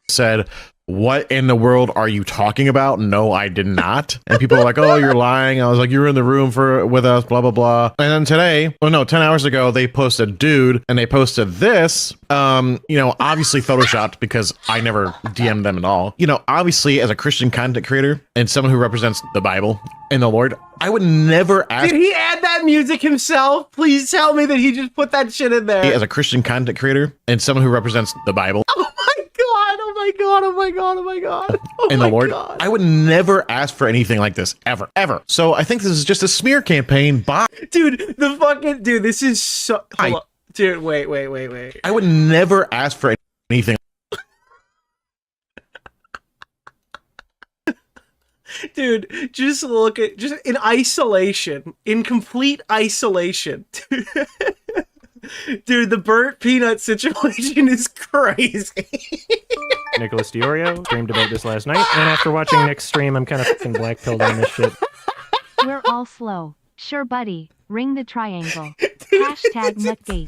said... What in the world are you talking about? No, I did not. And people are like, oh, you're lying. I was like, you were in the room with us, blah, blah, blah. And then today, 10 hours ago, they posted dude and they posted this, obviously photoshopped because I never DM'd them at all. Obviously as a Christian content creator and someone who represents the Bible and the Lord, I would never ask. Did he add that music himself? Please tell me that he just put that shit in there. As a Christian content creator and someone who represents the Bible. Oh my god, oh my god, oh my god. Oh in the Lord, god. I would never ask for anything like this, ever. So I think this is just a smear campaign by... Dude, this is so... Dude, wait. I would never ask for anything. Dude, just look at... Just in isolation. In complete isolation. Dude, the burnt peanut situation is crazy. Nicholas DeOrio streamed about this last night, and after watching Nick's stream, I'm kind of fucking black-pilled on this shit. We're all slow. Sure, buddy. Ring the triangle. Hashtag nutgate.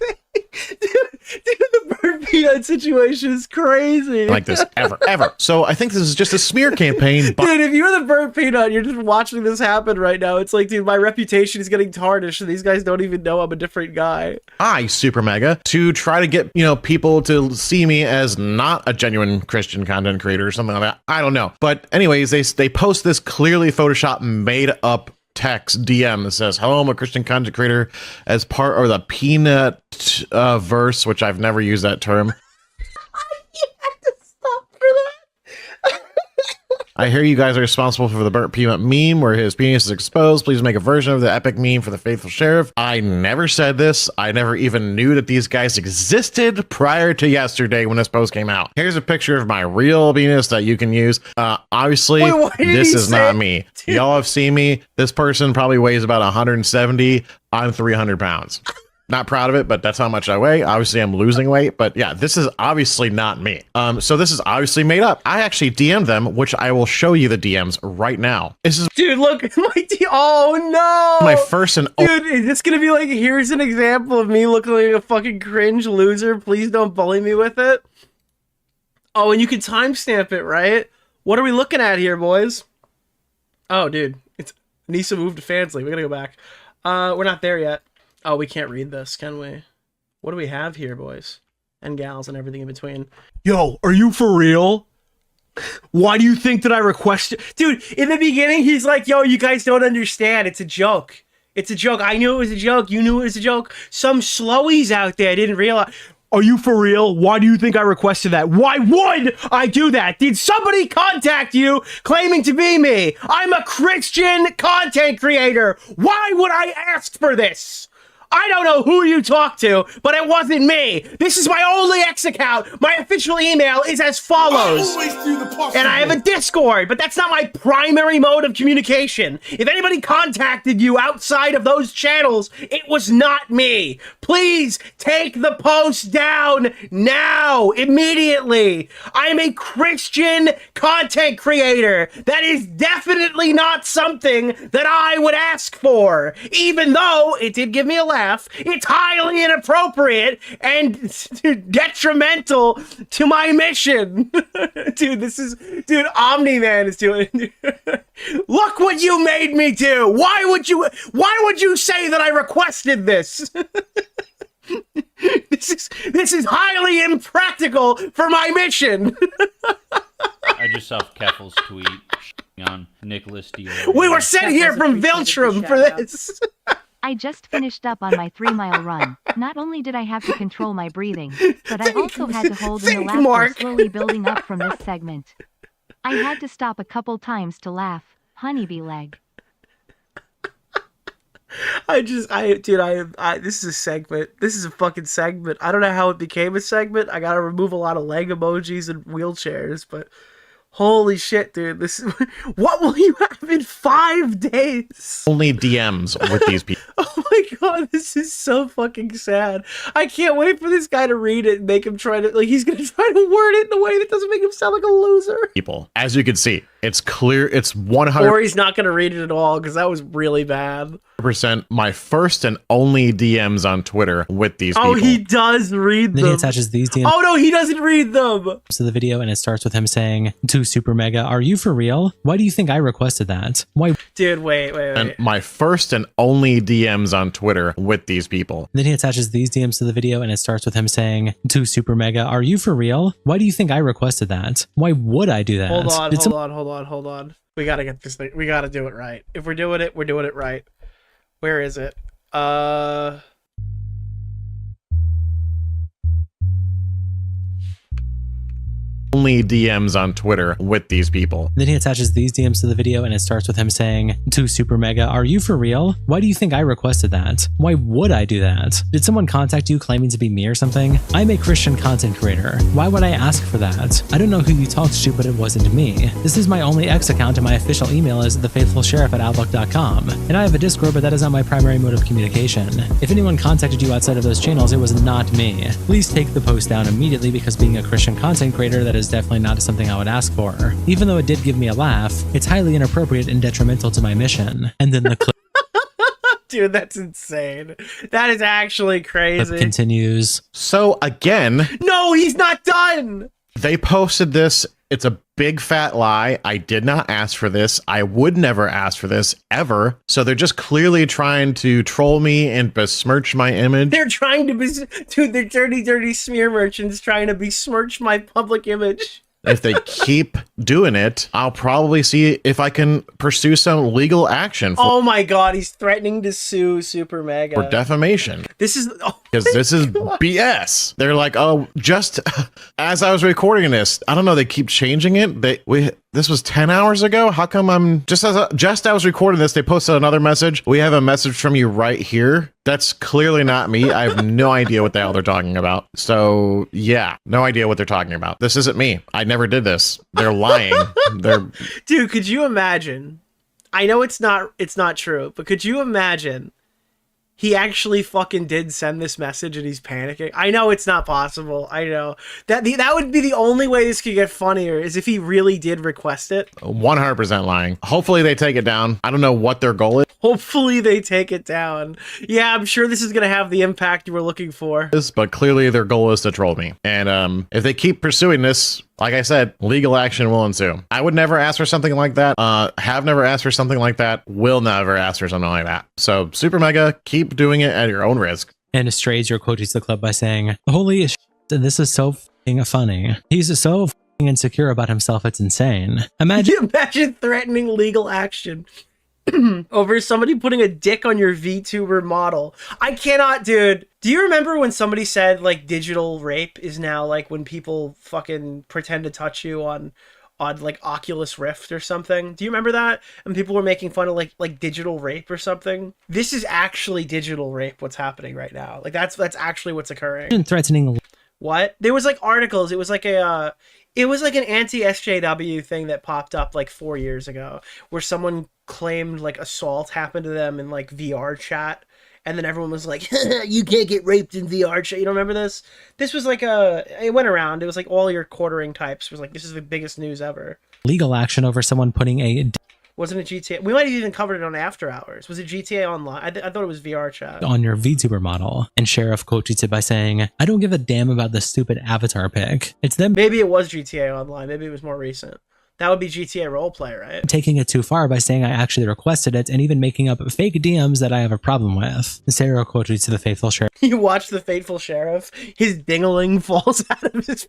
Dude, the burnt peanut situation is crazy. Like this, ever. So I think this is just a smear campaign. Dude, if you're the burnt peanut, you're just watching this happen right now. It's like, dude, my reputation is getting tarnished, and these guys don't even know I'm a different guy. I, Super Mega, to try to get, people to see me as not a genuine Christian content creator or something like that. I don't know. But anyways, they post this clearly Photoshop made up text DM that says, hello, I'm a Christian content creator as part of the peanut verse, which I've never used that term. You have to stop for that. I hear you guys are responsible for the burnt peanut meme where his penis is exposed. Please make a version of the epic meme for the faithful sheriff. I never said this. I never even knew that these guys existed prior to yesterday when this post came out. Here's a picture of my real penis that you can use. Obviously, this is not me. Y'all have seen me. This person probably weighs about 170. I'm 300 pounds. Not proud of it, but that's how much I weigh. Obviously, I'm losing weight, but yeah, this is obviously not me. So this is obviously made up. I actually DM'd them, which I will show you the DMs right now. This is dude, look at my DM. Oh no! My first and dude, is this gonna be like, here's an example of me looking like a fucking cringe loser. Please don't bully me with it. Oh, and you can timestamp it, right? What are we looking at here, boys? Oh, dude, it's Nisa moved to Fansly. We gotta go back. We're not there yet. Oh, we can't read this, can we? What do we have here, boys? And gals and everything in between. Yo, are you for real? Why do you think that I requested? Dude, in the beginning, he's like, yo, you guys don't understand. It's a joke. It's a joke. I knew it was a joke. You knew it was a joke. Some slowies out there didn't realize. Are you for real? Why do you think I requested that? Why would I do that? Did somebody contact you claiming to be me? I'm a Christian content creator. Why would I ask for this? I don't know who you talked to, but it wasn't me. This is my only X account. My official email is as follows. And I have a Discord, but that's not my primary mode of communication. If anybody contacted you outside of those channels, it was not me. Please take the post down now, immediately. I am a Christian content creator. That is definitely not something that I would ask for, even though it did give me a laugh. It's highly inappropriate and detrimental to my mission. Dude, Omni-Man is doing Look what you made me do. Why would you say that I requested this? This is highly impractical for my mission. I just saw Keffel's tweet on Nicholas DeOrio. We were sent here from Viltrum for this. I just finished up on my 3-mile run. Not only did I have to control my breathing, but I also had to hold in the laughter slowly building up from this segment. I had to stop a couple times to laugh. Honeybee leg. This is a segment. This is a fucking segment. I don't know how it became a segment. I gotta remove a lot of leg emojis and wheelchairs, but holy shit, dude. What will you have in 5 days? Only DMs with these people. Oh my god, this is so fucking sad. I can't wait for this guy to read it and make him try to, he's gonna try to word it in a way that doesn't make him sound like a loser. People, as you can see, it's clear, it's 100%. Or he's not gonna read it at all, because that was really bad. My first and only DMs on Twitter with these people. Oh, he does read them. Then he attaches these DMs. Oh no, he doesn't read them. To the video, and it starts with him saying to Super Mega, "Are you for real? Why do you think I requested that? Why?" Dude, wait. And my first and only DMs on Twitter with these people. Then he attaches these DMs to the video, and it starts with him saying to Super Mega, "Are you for real? Why do you think I requested that? Why would I do that?" Hold on. We gotta get this thing. We gotta do it right. If we're doing it, we're doing it right. Where is it? Only DMs on Twitter with these people. Then he attaches these DMs to the video, and it starts with him saying to Super Mega, "Are you for real? Why do you think I requested that? Why would I do that? Did someone contact you claiming to be me or something? I'm a Christian content creator. Why would I ask for that? I don't know who you talked to, but it wasn't me. This is my only X account, and my official email is thefaithfulsheriff@outlook.com. And I have a Discord, but that is not my primary mode of communication. If anyone contacted you outside of those channels, it was not me. Please take the post down immediately, because being a Christian content creator, that is definitely not something I would ask for. Even though it did give me a laugh, it's highly inappropriate and detrimental to my mission." And then the clip Dude, that's insane. That is actually crazy. Continues. So again, no, he's not done. They posted this. It's a big fat lie. I did not ask for this. I would never ask for this ever. So they're just clearly trying to troll me and besmirch my image. They're trying to dude, they're dirty smear merchants trying to besmirch my public image. If they keep doing it, I'll probably see if I can pursue some legal action. Oh my god, he's threatening to sue Super Mega for defamation. This is because this is BS. They're like, oh, just as I was recording this, I don't know. They keep changing it. This was 10 hours ago. How come I'm just as I was recording this? They posted another message. We have a message from you right here. That's clearly not me. I have no idea what the hell they're talking about. So yeah, no idea what they're talking about. This isn't me. I never did this. They're lying. Dude, could you imagine? I know it's not true, but could you imagine he actually fucking did send this message and he's panicking? I know it's not possible. I know that would be the only way this could get funnier, is if he really did request it. 100% lying. Hopefully they take it down. I don't know what their goal is. Hopefully they take it down. Yeah, I'm sure this is going to have the impact you were looking for. But clearly their goal is to troll me. And if they keep pursuing this, like I said, legal action will ensue. I would never ask for something like that. Have never asked for something like that. Will never ask for something like that. So Super Mega, keep doing it at your own risk. And Strays your quote to the club by saying, "Holy shit, this is so f***ing funny. He's so f***ing insecure about himself, it's insane. Imagine threatening legal action. over somebody putting a dick on your VTuber model. I cannot, dude. Do you remember when somebody said like digital rape is now like when people fucking pretend to touch you on like Oculus Rift or something? Do you remember that? And people were making fun of like digital rape or something. This is actually digital rape. What's happening right now? Like that's actually what's occurring. Threatening. What? There was like articles. It was like an anti-SJW thing that popped up like 4 years ago where someone claimed like assault happened to them in like VR chat. And then everyone was like, you can't get raped in VR chat. You don't remember this? This was like it went around. It was like all your quartering types was like, this is the biggest news ever. Legal action over someone putting a Wasn't it GTA? We might have even covered it on After Hours. Was it GTA Online? I thought it was VR chat. on your VTuber model. And Sheriff quote tweets it by saying, I don't give a damn about the stupid avatar pic. It's them Maybe it was GTA Online. Maybe it was more recent. That would be GTA Roleplay, right? taking it too far by saying I actually requested it and even making up fake DMs that I have a problem with. Sarah quote tweets to the faithful sheriff. You watch The Faithful Sheriff, his dingaling falls out of his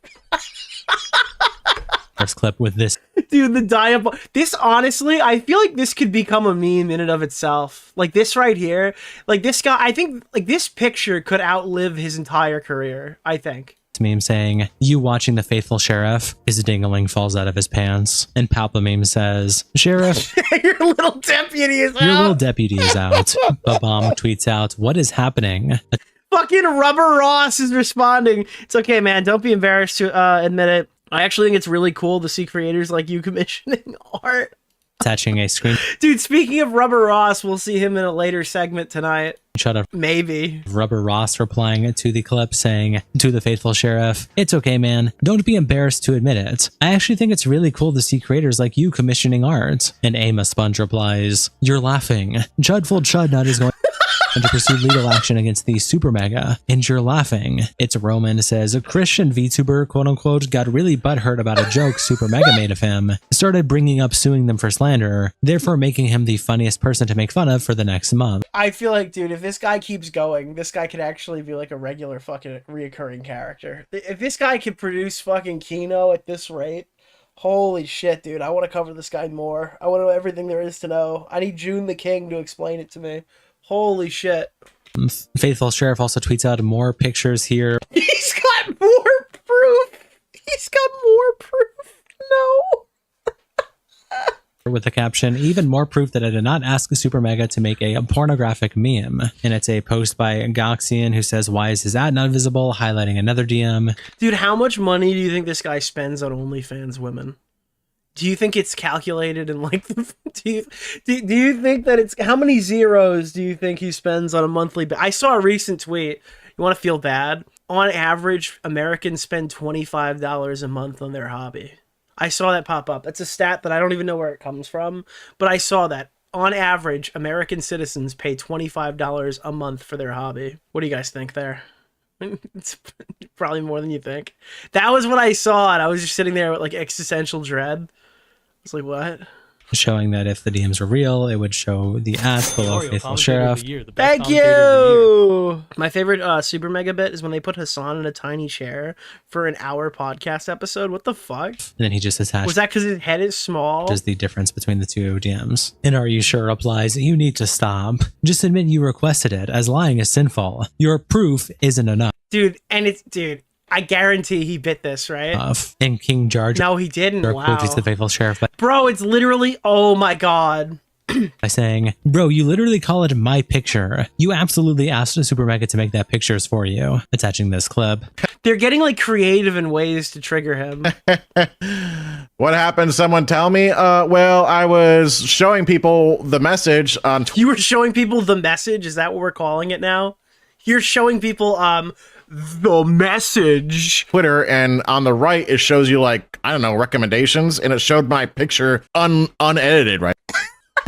clip with this. Dude, the diabolical. This, honestly, I feel like this could become a meme in and of itself. Like this right here. Like this guy, I think like this picture could outlive his entire career, I think. Meme saying, you watching the faithful sheriff, his dingaling falls out of his pants. And Palpa meme says, Sheriff, your little deputy is out. Your little deputy is out. Babam tweets out, what is happening? Fucking Rubber Ross is responding. It's okay, man. Don't be embarrassed to admit it. I actually think it's really cool to see creators like you commissioning art. Attaching a screen. Dude, speaking of Rubber Ross, we'll see him in a later segment tonight. Shut up. Maybe. Rubber Ross replying to the clip saying to the faithful sheriff, it's okay, man. Don't be embarrassed to admit it. I actually think it's really cool to see creators like you commissioning art. And Amos Sponge replies, you're laughing. Chudful Chudnut is going to pursue legal action against the super mega. And you're laughing. It's Roman says, a Christian VTuber, quote unquote, got really butthurt about a joke super mega made of him. Started bringing up suing them for slander, therefore making him the funniest person to make fun of for the next month. I feel like, dude, if this guy keeps going, this guy could actually be like a regular fucking reoccurring character. If this guy could produce fucking Kino at this rate, holy shit, dude, I want to cover this guy more. I want to know everything there is to know. I need June the King to explain it to me. Holy shit. Faithful Sheriff also tweets out more pictures here. He's got more proof. He's got more proof. No. With the caption, even more proof that I did not ask Super Mega to make a pornographic meme. And it's a post by Galaxian who says, why is his ad not visible? Highlighting another DM. Dude, how much money do you think this guy spends on OnlyFans women? Do you think it's calculated in like, do you think that it's, how many zeros do you think he spends on a monthly? I saw a recent tweet. You want to feel bad? On average, Americans spend $25 a month on their hobby. I saw that pop up. That's a stat that I don't even know where it comes from, but I saw that. On average, American citizens pay $25 a month for their hobby. What do you guys think there? It's probably more than you think. That was what I saw, and I was just sitting there with like existential dread. It's like, what? Showing that if the DMs were real, it would show the ad below Faithful Sheriff. Thank you! My favorite Super Mega bit is when they put Hassan in a tiny chair for an hour podcast episode. What the fuck? And then he just attached. Was that because his head is small? Is the difference between the two DMs. And Are You Sure replies, you need to stop. Just admit you requested it, as lying is sinful. Your proof isn't enough. Dude, I guarantee he bit this, right? And King George. No, he didn't. Wow. Quotes the Faithful Sheriff. Bro, it's literally, oh my god. By saying, bro, you literally call it my picture. You absolutely asked Super Mega to make that pictures for you. Attaching this clip. They're getting like creative in ways to trigger him. What happened? Someone tell me? Well, I was showing people the message on Twitter. You were showing people the message? Is that what we're calling it now? You're showing people, the message. Twitter, and on the right, it shows you like, I don't know, recommendations, and it showed my picture unedited right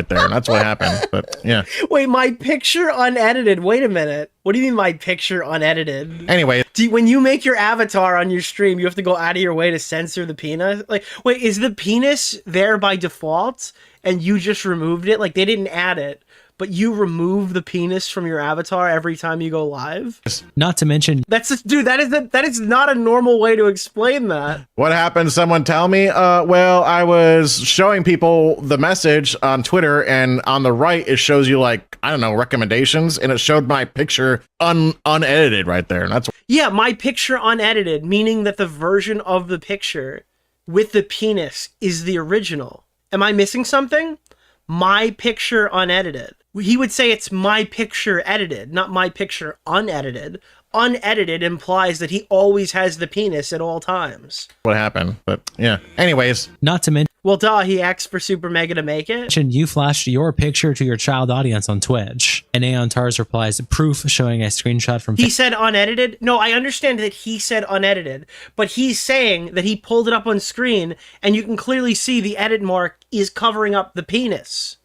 there, and that's what happened, but yeah. Wait, my picture unedited? Wait a minute. What do you mean my picture unedited? Anyway. When you make your avatar on your stream, you have to go out of your way to censor the penis? Like, wait, is the penis there by default? and you just removed it. Like, they didn't add it, but you remove the penis from your avatar every time you go live. Not to mention, Dude, that is not a normal way to explain that. What happened? Someone tell me. Well, I was showing people the message on Twitter, and on the right it shows you, like, I don't know, recommendations, and it showed my picture unedited right there. And that's Yeah, my picture unedited, meaning that the version of the picture with the penis is the original. Am I missing something? My picture unedited. He would say it's my picture edited, not my picture unedited. Unedited implies that he always has the penis at all times. what happened. But yeah. Anyways, not to mention, Well, duh, he asked for Super Mega to make it. you flashed your picture to your child audience on Twitch. And Aeon Tars replies, proof showing a screenshot from... He said unedited? No, I understand that he said unedited, but he's saying that he pulled it up on screen, and you can clearly see the edit mark is covering up the penis.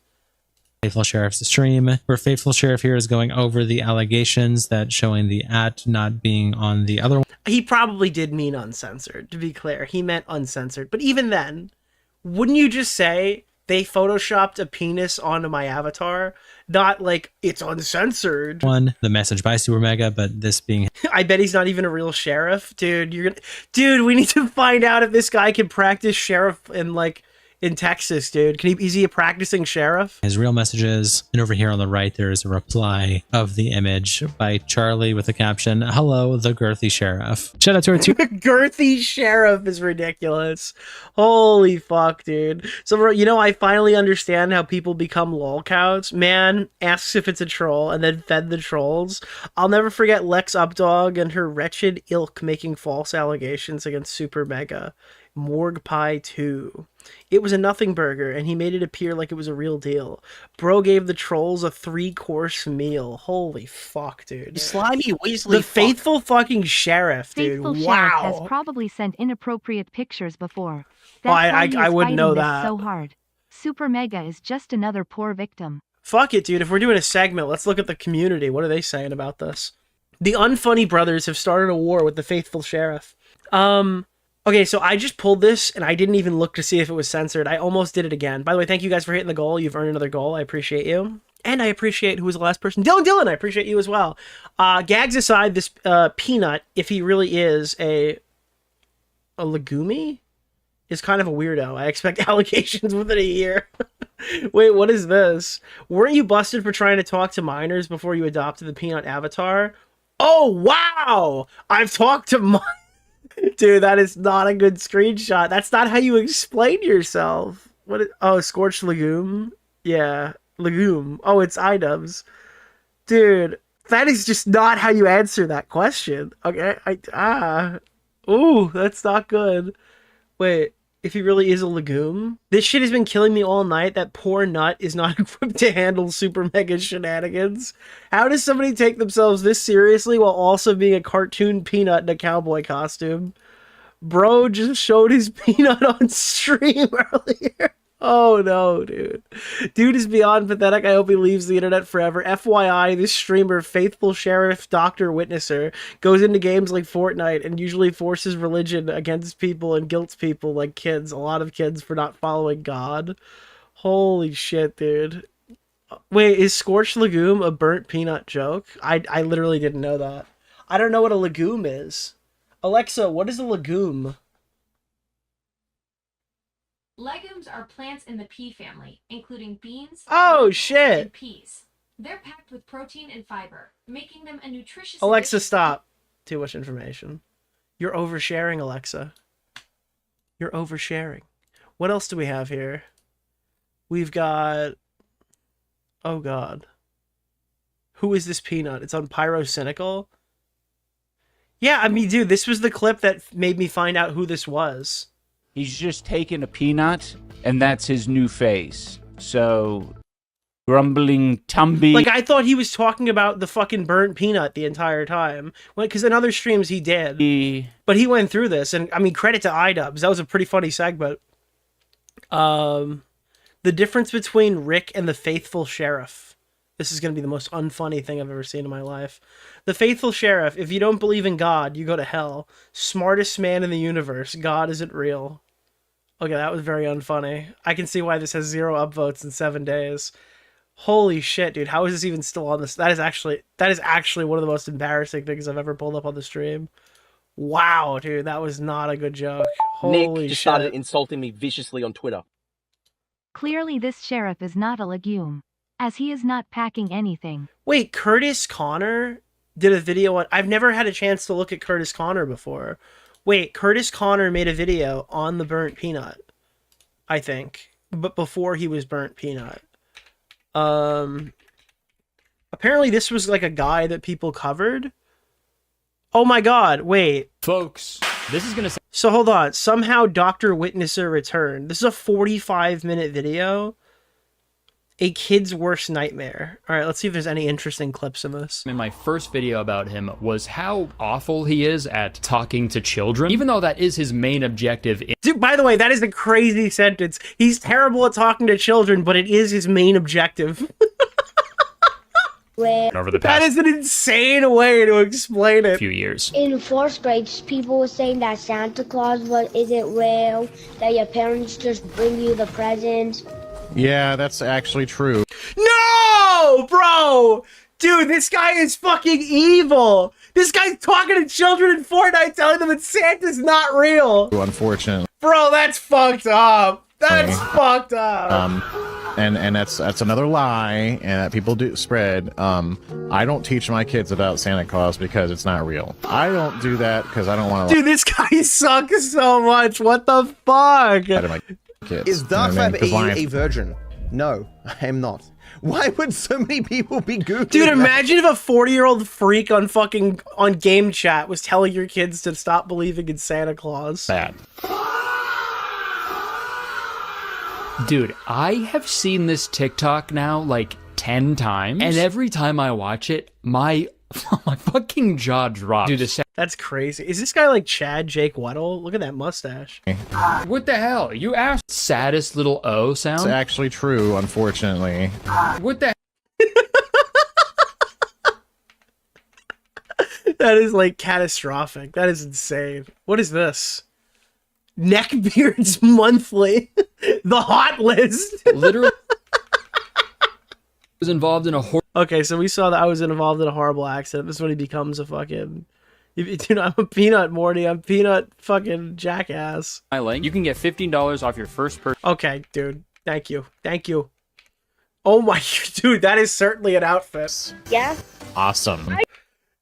Faithful Sheriff's stream, where Faithful Sheriff here is going over the allegations that showing the at not being on the other one. He probably did mean uncensored, to be clear. He meant uncensored. But even then, wouldn't you just say they photoshopped a penis onto my avatar? Not like it's uncensored. One, the message by Super Mega, but this being... I bet he's not even a real sheriff. Dude, we need to find out if this guy can practice sheriff in Texas, dude. Is he a practicing sheriff? His real messages. And over here on the right, there is a reply of the image by Charlie with the caption, hello, the girthy sheriff. Shout out to our two... Girthy sheriff is ridiculous. Holy fuck, dude. So, I finally understand how people become lolcows. Man asks if it's a troll and then fed the trolls. I'll never forget Lex Updog and her wretched ilk making false allegations against Super Mega. Morgue Pie 2. It was a nothing burger, and he made it appear like it was a real deal. Bro gave the trolls a 3-course meal. Holy fuck, dude. Slimy Weasley. The faithful fucking sheriff, dude. Faithful Wow. Sheriff has probably sent inappropriate pictures before. Oh, I That's why he is wouldn't know fighting this that. so hard. Super Mega is just another poor victim. Fuck it, dude. If we're doing a segment, let's look at the community. What are they saying about this? The Unfunny Brothers have started a war with the faithful sheriff. Okay, so I just pulled this, and I didn't even look to see if it was censored. I almost did it again. By the way, thank you guys for hitting the goal. You've earned another goal. I appreciate you. And I appreciate who was the last person. Dylan, I appreciate you as well. Gags aside, this Peanut, if he really is a legume, is kind of a weirdo. I expect allegations within a year. Wait, what is this? Weren't you busted for trying to talk to minors before you adopted the Peanut avatar? Oh, wow! I've talked to Dude, that is not a good screenshot. That's not how you explain yourself. Scorched legume? Yeah, legume. Oh, it's iDubbbz. Dude, that is just not how you answer that question. Okay, Ooh, that's not good. Wait, if he really is a legume? This shit has been killing me all night. That poor nut is not equipped to handle Super Mega shenanigans. How does somebody take themselves this seriously while also being a cartoon peanut in a cowboy costume? Bro just showed his peanut on stream earlier. Oh no, dude. Dude is beyond pathetic. I hope he leaves the internet forever. FYI, this streamer, Faithful Sheriff Dr. Witnesser, goes into games like Fortnite and usually forces religion against people and guilts people like kids, a lot of kids, for not following God. Holy shit, dude. Wait, is Scorched Legume a burnt peanut joke? I literally didn't know that. I don't know what a legume is. Alexa, what is a legume? Legumes are plants in the pea family, including beans, Oh, shit. and peas. They're packed with protein and fiber, making them a nutritious Alexa, addition. stop. Too much information. You're oversharing, Alexa. You're oversharing. What else do we have here? We've got... Oh, God. Who is this peanut? It's on Pyrocynical? Yeah, I mean, dude, this was the clip that made me find out who this was. He's just taken a peanut, and that's his new face. So, grumbling Tumby. Like, I thought he was talking about the fucking burnt peanut the entire time. Because in other streams he did. But he went through this, and I mean, credit to iDubbbz. That was a pretty funny segment. The difference between Rick and the Faithful Sheriff. This is going to be the most unfunny thing I've ever seen in my life. The Faithful Sheriff, if you don't believe in God, you go to hell. Smartest man in the universe, God isn't real. Okay, that was very unfunny. I can see why this has 0 upvotes in 7 days. Holy shit, dude. How is this even still on this? That is actually one of the most embarrassing things I've ever pulled up on the stream. Wow, dude, that was not a good joke. Holy Nick just shit. started insulting me viciously on Twitter. Clearly this sheriff is not a legume, as he is not packing anything. Wait, Curtis Connor did a video on... I've never had a chance to look at Curtis Connor before. Wait, Curtis Connor made a video on the burnt peanut, I think, but before he was burnt peanut. Apparently this was like a guy that people covered. Oh my god, wait. Folks, this is gonna... So hold on, somehow Dr. Witnesser returned. This is a 45-minute video. A kid's worst nightmare. Alright, let's see if there's any interesting clips in this. In my first video about him was how awful he is at talking to children, even though that is his main objective. Dude, by the way, that is a crazy sentence. He's terrible at talking to children, but it is his main objective. Over the past That is an insane way to explain it. few years. In 4th grade, people were saying that Santa Claus isn't real, that your parents just bring you the presents. Yeah, that's actually true. No, bro! Dude, this guy is fucking evil! This guy's talking to children in Fortnite telling them that Santa's not real! Unfortunately. Bro, that's fucked up! That's fucked up! And that's another lie and that people do spread. I don't teach my kids about Santa Claus because it's not real. I don't do that because I don't want to. Dude, this guy sucks so much. What the fuck? Kids. Is Darth You know what I Vader mean? 'Cause lions- a virgin? No, I am not. Why would so many people be Googling Dude, that? imagine if a 40-year-old freak on game chat was telling your kids to stop believing in Santa Claus. Bad. Dude, I have seen this TikTok now like 10 times, and every time I watch it, my fucking jaw drops. Dude, That's crazy. Is this guy like Chad Jake Weddle? Look at that mustache. what the hell? You asked saddest little O sound? It's actually true, unfortunately. What the That is like catastrophic. That is insane. What is this? Neckbeards Monthly. The hot list. Literally was involved in a Okay, so we saw that I was involved in a horrible accident. This is when he becomes a fucking... Dude, I'm a peanut, Morty. I'm peanut fucking jackass. my link. You can get $15 off your first purchase. Okay, dude. Thank you. Thank you. Oh my... Dude, that is certainly an outfit. Yeah? Awesome.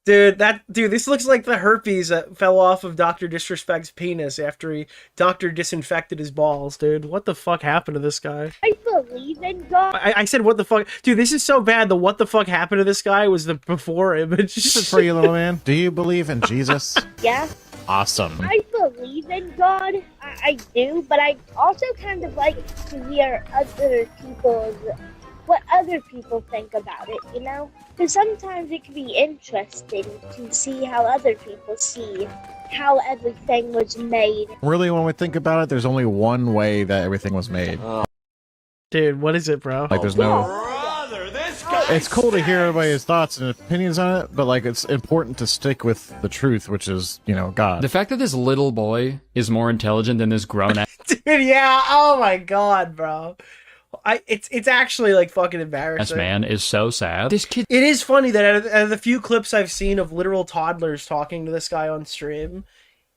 Dude, this looks like the herpes that fell off of Dr. Disrespect's penis after he Dr. disinfected his balls, dude. What the fuck happened to this guy? I believe in God. I said what the fuck? Dude, this is so bad. The what the fuck happened to this guy was the before image. This is for you, little man. Do you believe in Jesus? Yeah? Awesome. I believe in God. I do, but I also kind of like to hear what other people think about it, you know? Because sometimes it can be interesting to see how other people see how everything was made. Really, when we think about it, there's only one way that everything was made. Dude, what is it, bro? Like, there's no... It's cool to hear everybody's thoughts and opinions on it, but, like, it's important to stick with the truth, which is, you know, God. The fact that this little boy is more intelligent than this grown-ass Dude, yeah. Oh my god, bro. It's actually like fucking embarrassing. man is so sad. This kid... It is funny that out of the few clips I've seen of literal toddlers talking to this guy on stream,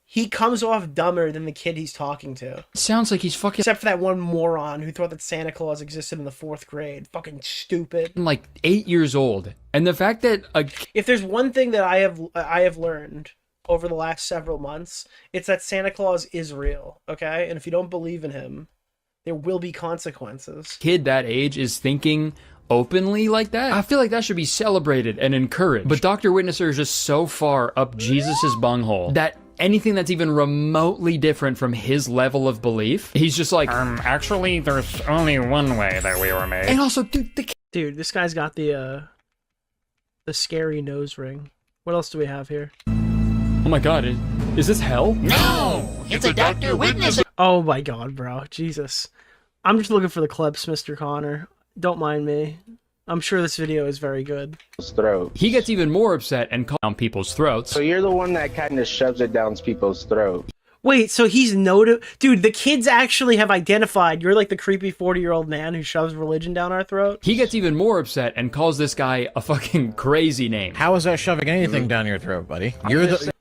he comes off dumber than the kid he's talking to. Sounds like he's fucking... Except for that one moron who thought that Santa Claus existed in the 4th grade. Fucking stupid. like 8 years old. And the fact that... If there's one thing that I have learned over the last several months, it's that Santa Claus is real, okay? And if you don't believe in him, there will be consequences. kid that age is thinking openly like that, I feel like that should be celebrated and encouraged. But Dr. Witnesser is just so far up Jesus's bunghole that anything that's even remotely different from his level of belief, he's just like, actually, there's only one way that we were made. And also, Dude, this guy's got the scary nose ring. What else do we have here? Oh my god, is this hell? No! It's a Dr. Witnesser! Oh my god, bro. Jesus. I'm just looking for the clips, Mr. Connor. Don't mind me. I'm sure this video is very good. Throat. He gets even more upset and calls down people's throats. So you're the one that kind of shoves it down people's throat. Wait, so he's dude, the kids actually have identified you're like the creepy 40-year-old man who shoves religion down our throat? He gets even more upset and calls this guy a fucking crazy name. How is that shoving anything down your throat, buddy? You're the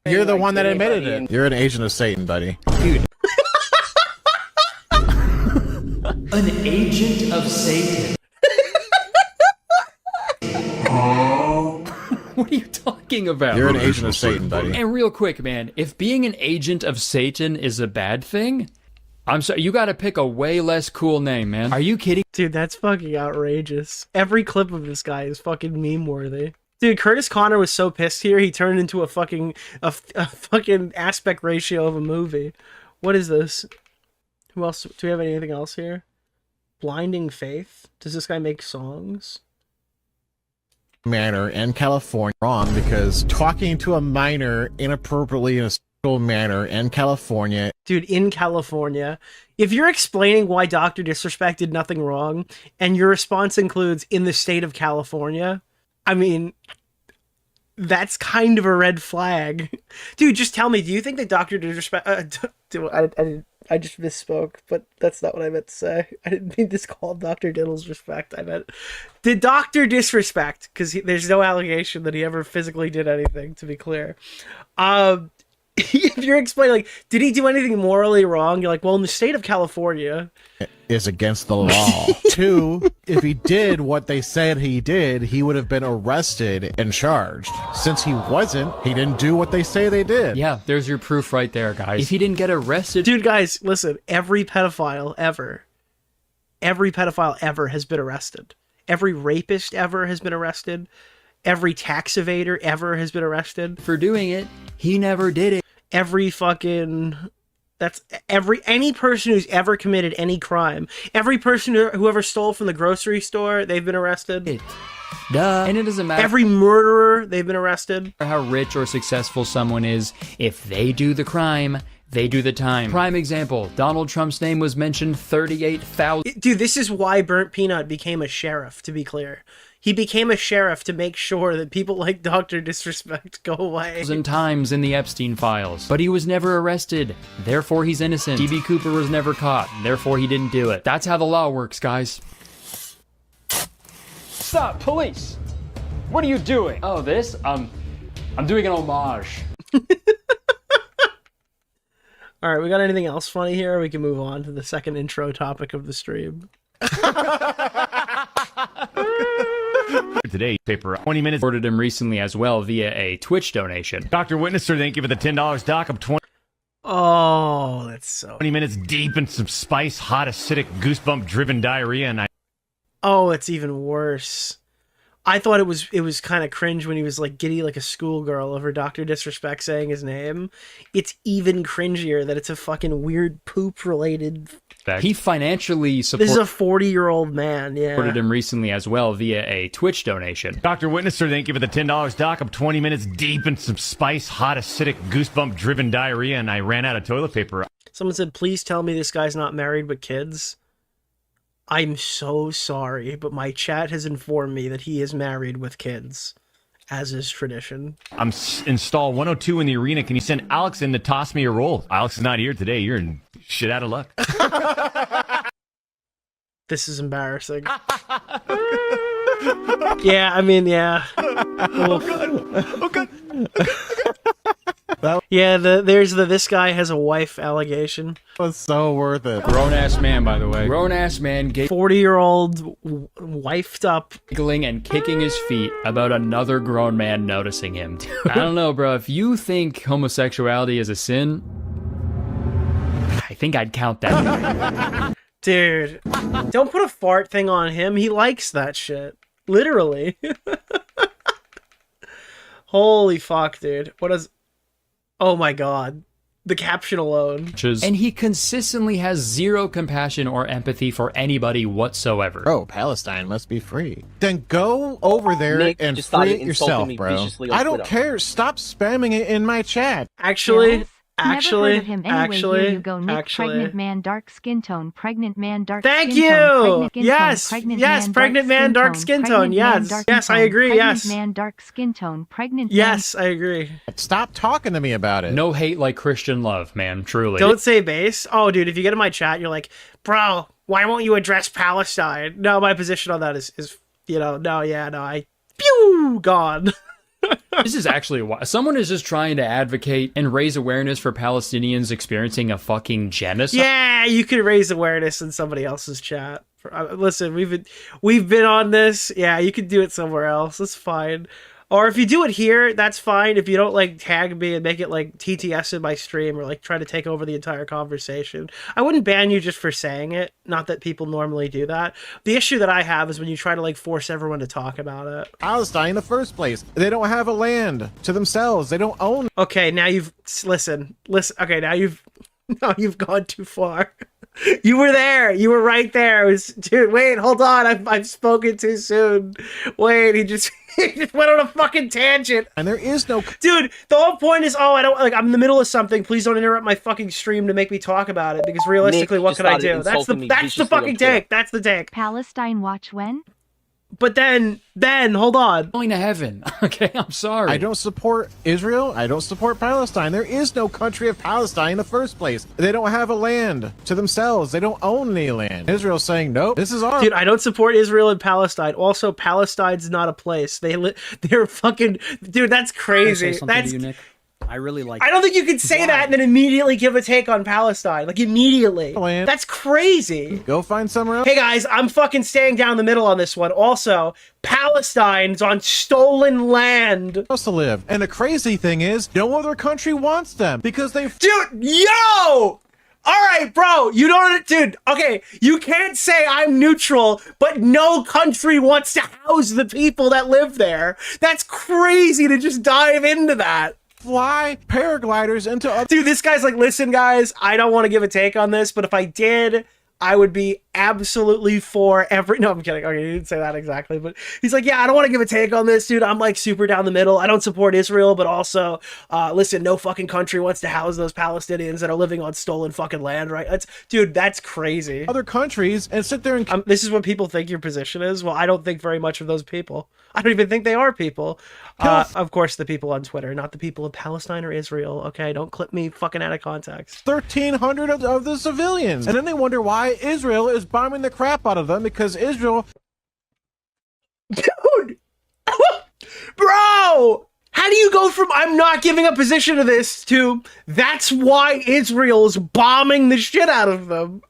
You're the one that admitted it. You're an agent of Satan, buddy. Dude. An agent of Satan. What are you talking about? You're an agent of Satan, buddy. And real quick, man, if being an agent of Satan is a bad thing, I'm sorry, you gotta pick a way less cool name, man. Are you kidding? Dude, that's fucking outrageous. Every clip of this guy is fucking meme-worthy. Dude, Curtis Connor was so pissed here, he turned into a fucking aspect ratio of a movie. What is this? Who else? Do we have anything else here? Blinding Faith? Does this guy make songs? Manner in California wrong because talking to a minor inappropriately in a sexual manner in California. Dude, in California, if you're explaining why Dr. Disrespect did nothing wrong and your response includes in the state of California, I mean, that's kind of a red flag. Dude, just tell me, do you think that Dr. Disrespect... I just misspoke, but that's not what I meant to say. I didn't mean to call Dr. Diddle's respect. I meant... Did Dr. Disrespect, because there's no allegation that he ever physically did anything, to be clear. If you're explaining, like, did he do anything morally wrong? You're like, well, in the state of California... is against the law. 2, if he did what they said he did, he would have been arrested and charged. Since he wasn't, he didn't do what they say they did. Yeah, there's your proof right there, guys. If he didn't get arrested... Dude, guys, listen, every pedophile ever has been arrested. Every rapist ever has been arrested. Every tax evader ever has been arrested. For doing it, he never did it. Any person who's ever committed any crime, every person who ever stole from the grocery store, they've been arrested. Duh. And it doesn't matter. Every murderer, they've been arrested. How rich or successful someone is, if they do the crime, they do the time. Prime example, Donald Trump's name was mentioned 38,000. Dude, this is why Burnt Peanut became a sheriff, to be clear. He became a sheriff to make sure that people like Dr. Disrespect go away. Times in the Epstein files. But he was never arrested. Therefore, he's innocent. D.B. Cooper was never caught. Therefore, he didn't do it. That's how the law works, guys. Stop, police! What are you doing? Oh, this? I'm doing an homage. All right, we got anything else funny here? We can move on to the second intro topic of the stream. Today, paper 20 minutes. Supported him recently as well via a Twitch donation. Dr. Witnesser, thank you for the $10 doc of 20. Oh, that's so... 20 minutes deep in some spice, hot, acidic, goosebump-driven diarrhea, and Oh, it's even worse. I thought it was kind of cringe when he was like giddy like a schoolgirl over Dr. Disrespect saying his name. It's even cringier that it's a fucking weird poop-related... He financially supported... This is a 40-year-old man, yeah. Supported him recently as well via a Twitch donation. Dr. Witnesser, thank you for the $10 doc. I'm 20 minutes deep in some spice, hot, acidic, goosebump-driven diarrhea, and I ran out of toilet paper. Someone said, please tell me this guy's not married with kids. I'm so sorry, but my chat has informed me that he is married with kids, as is tradition. I'm install 102 in the arena. Can you send Alex in to toss me a roll? Alex is not here today. You're in shit out of luck. This is embarrassing. Yeah, I mean, yeah. Oh, God. Oh, God. Yeah, there's the this guy has a wife allegation. Was so worth it. Grown-ass man, by the way. Grown-ass man 40-year-old wifed up. Giggling and kicking his feet about another grown man noticing him. I don't know, bro. If you think homosexuality is a sin, I think I'd count that. Dude, don't put a fart thing on him. He likes that shit. Literally. Holy fuck, dude. What is... Oh my god. The caption alone. And he consistently has zero compassion or empathy for anybody whatsoever. Bro, Palestine must be free. Then go over there and free it yourself, bro. I don't care. Stop spamming it in my chat. Actually, Actually, Never heard of him anyway. actually, Here you go, Nick. actually. Pregnant man, dark skin tone. Pregnant man, dark Thank skin you. tone. Pregnant skin Yes, tone. Pregnant yes, man, pregnant man, dark skin tone. Pregnant man, Yes, dark yes, skin I tone. agree. Pregnant Yes, man, dark skin tone. Pregnant yes, I agree. Stop talking to me about it. No hate like Christian love, man. Truly. Don't say base. Oh, dude, if you get in my chat, you're like, bro, why won't you address Palestine? No, my position on that is pew, gone. This is actually why someone is just trying to advocate and raise awareness for Palestinians experiencing a fucking genocide. Yeah, you could raise awareness in somebody else's chat. Listen, we've been on this. Yeah, you could do it somewhere else. That's fine. Or if you do it here, that's fine. If you don't like tag me and make it like TTS in my stream or like try to take over the entire conversation, I wouldn't ban you just for saying it. Not that people normally do that. The issue that I have is when you try to like force everyone to talk about it. Palestine in the first place. They don't have a land to themselves. They don't own. Okay, now you've listen. Okay, now you've gone too far. You were there. You were right there. It was, dude, wait, hold on. I've spoken too soon. Wait, he just went on a fucking tangent. And there is no... Dude, the whole point is, I'm in the middle of something. Please don't interrupt my fucking stream to make me talk about it. Because realistically, Nick what could I do? That's the fucking take. That's the take. Palestine watch when? But then, hold on. Going to heaven. Okay, I'm sorry. I don't support Israel. I don't support Palestine. There is no country of Palestine in the first place. They don't have a land to themselves. They don't own any land. Israel's saying, nope, this is ours. Dude, I don't support Israel and Palestine. Also, Palestine's not a place. They're fucking... Dude, that's crazy. That's... To you, Nick? I really like... I don't think you can say that and then immediately give a take on Palestine. Like, immediately. Land. That's crazy. Go find somewhere else. Hey, guys, I'm fucking staying down the middle on this one. Also, Palestine's on stolen land. To live. And the crazy thing is, no other country wants them because they... Dude, yo! All right, bro, you don't... Dude, okay, you can't say I'm neutral, but no country wants to house the people that live there. That's crazy to just dive into that. Fly paragliders into other... Dude, this guy's like, listen, guys, I don't want to give a take on this, but if I did, I would be absolutely for every... No, I'm kidding. Okay, he didn't say that exactly, but he's like, yeah, I don't want to give a take on this, dude. I'm like super down the middle. I don't support Israel, but also, listen, no fucking country wants to house those Palestinians that are living on stolen fucking land, right? Dude, that's crazy. Other countries and sit there and... this is what people think your position is. Well, I don't think very much of those people. I don't even think they are people. Of course, the people on Twitter, not the people of Palestine or Israel. Okay, don't clip me fucking out of context. 1,300 of the civilians. And then they wonder why Israel is bombing the crap out of them because Israel... Dude! Bro! How do you go from I'm not giving a position to this to that's why Israel's bombing the shit out of them?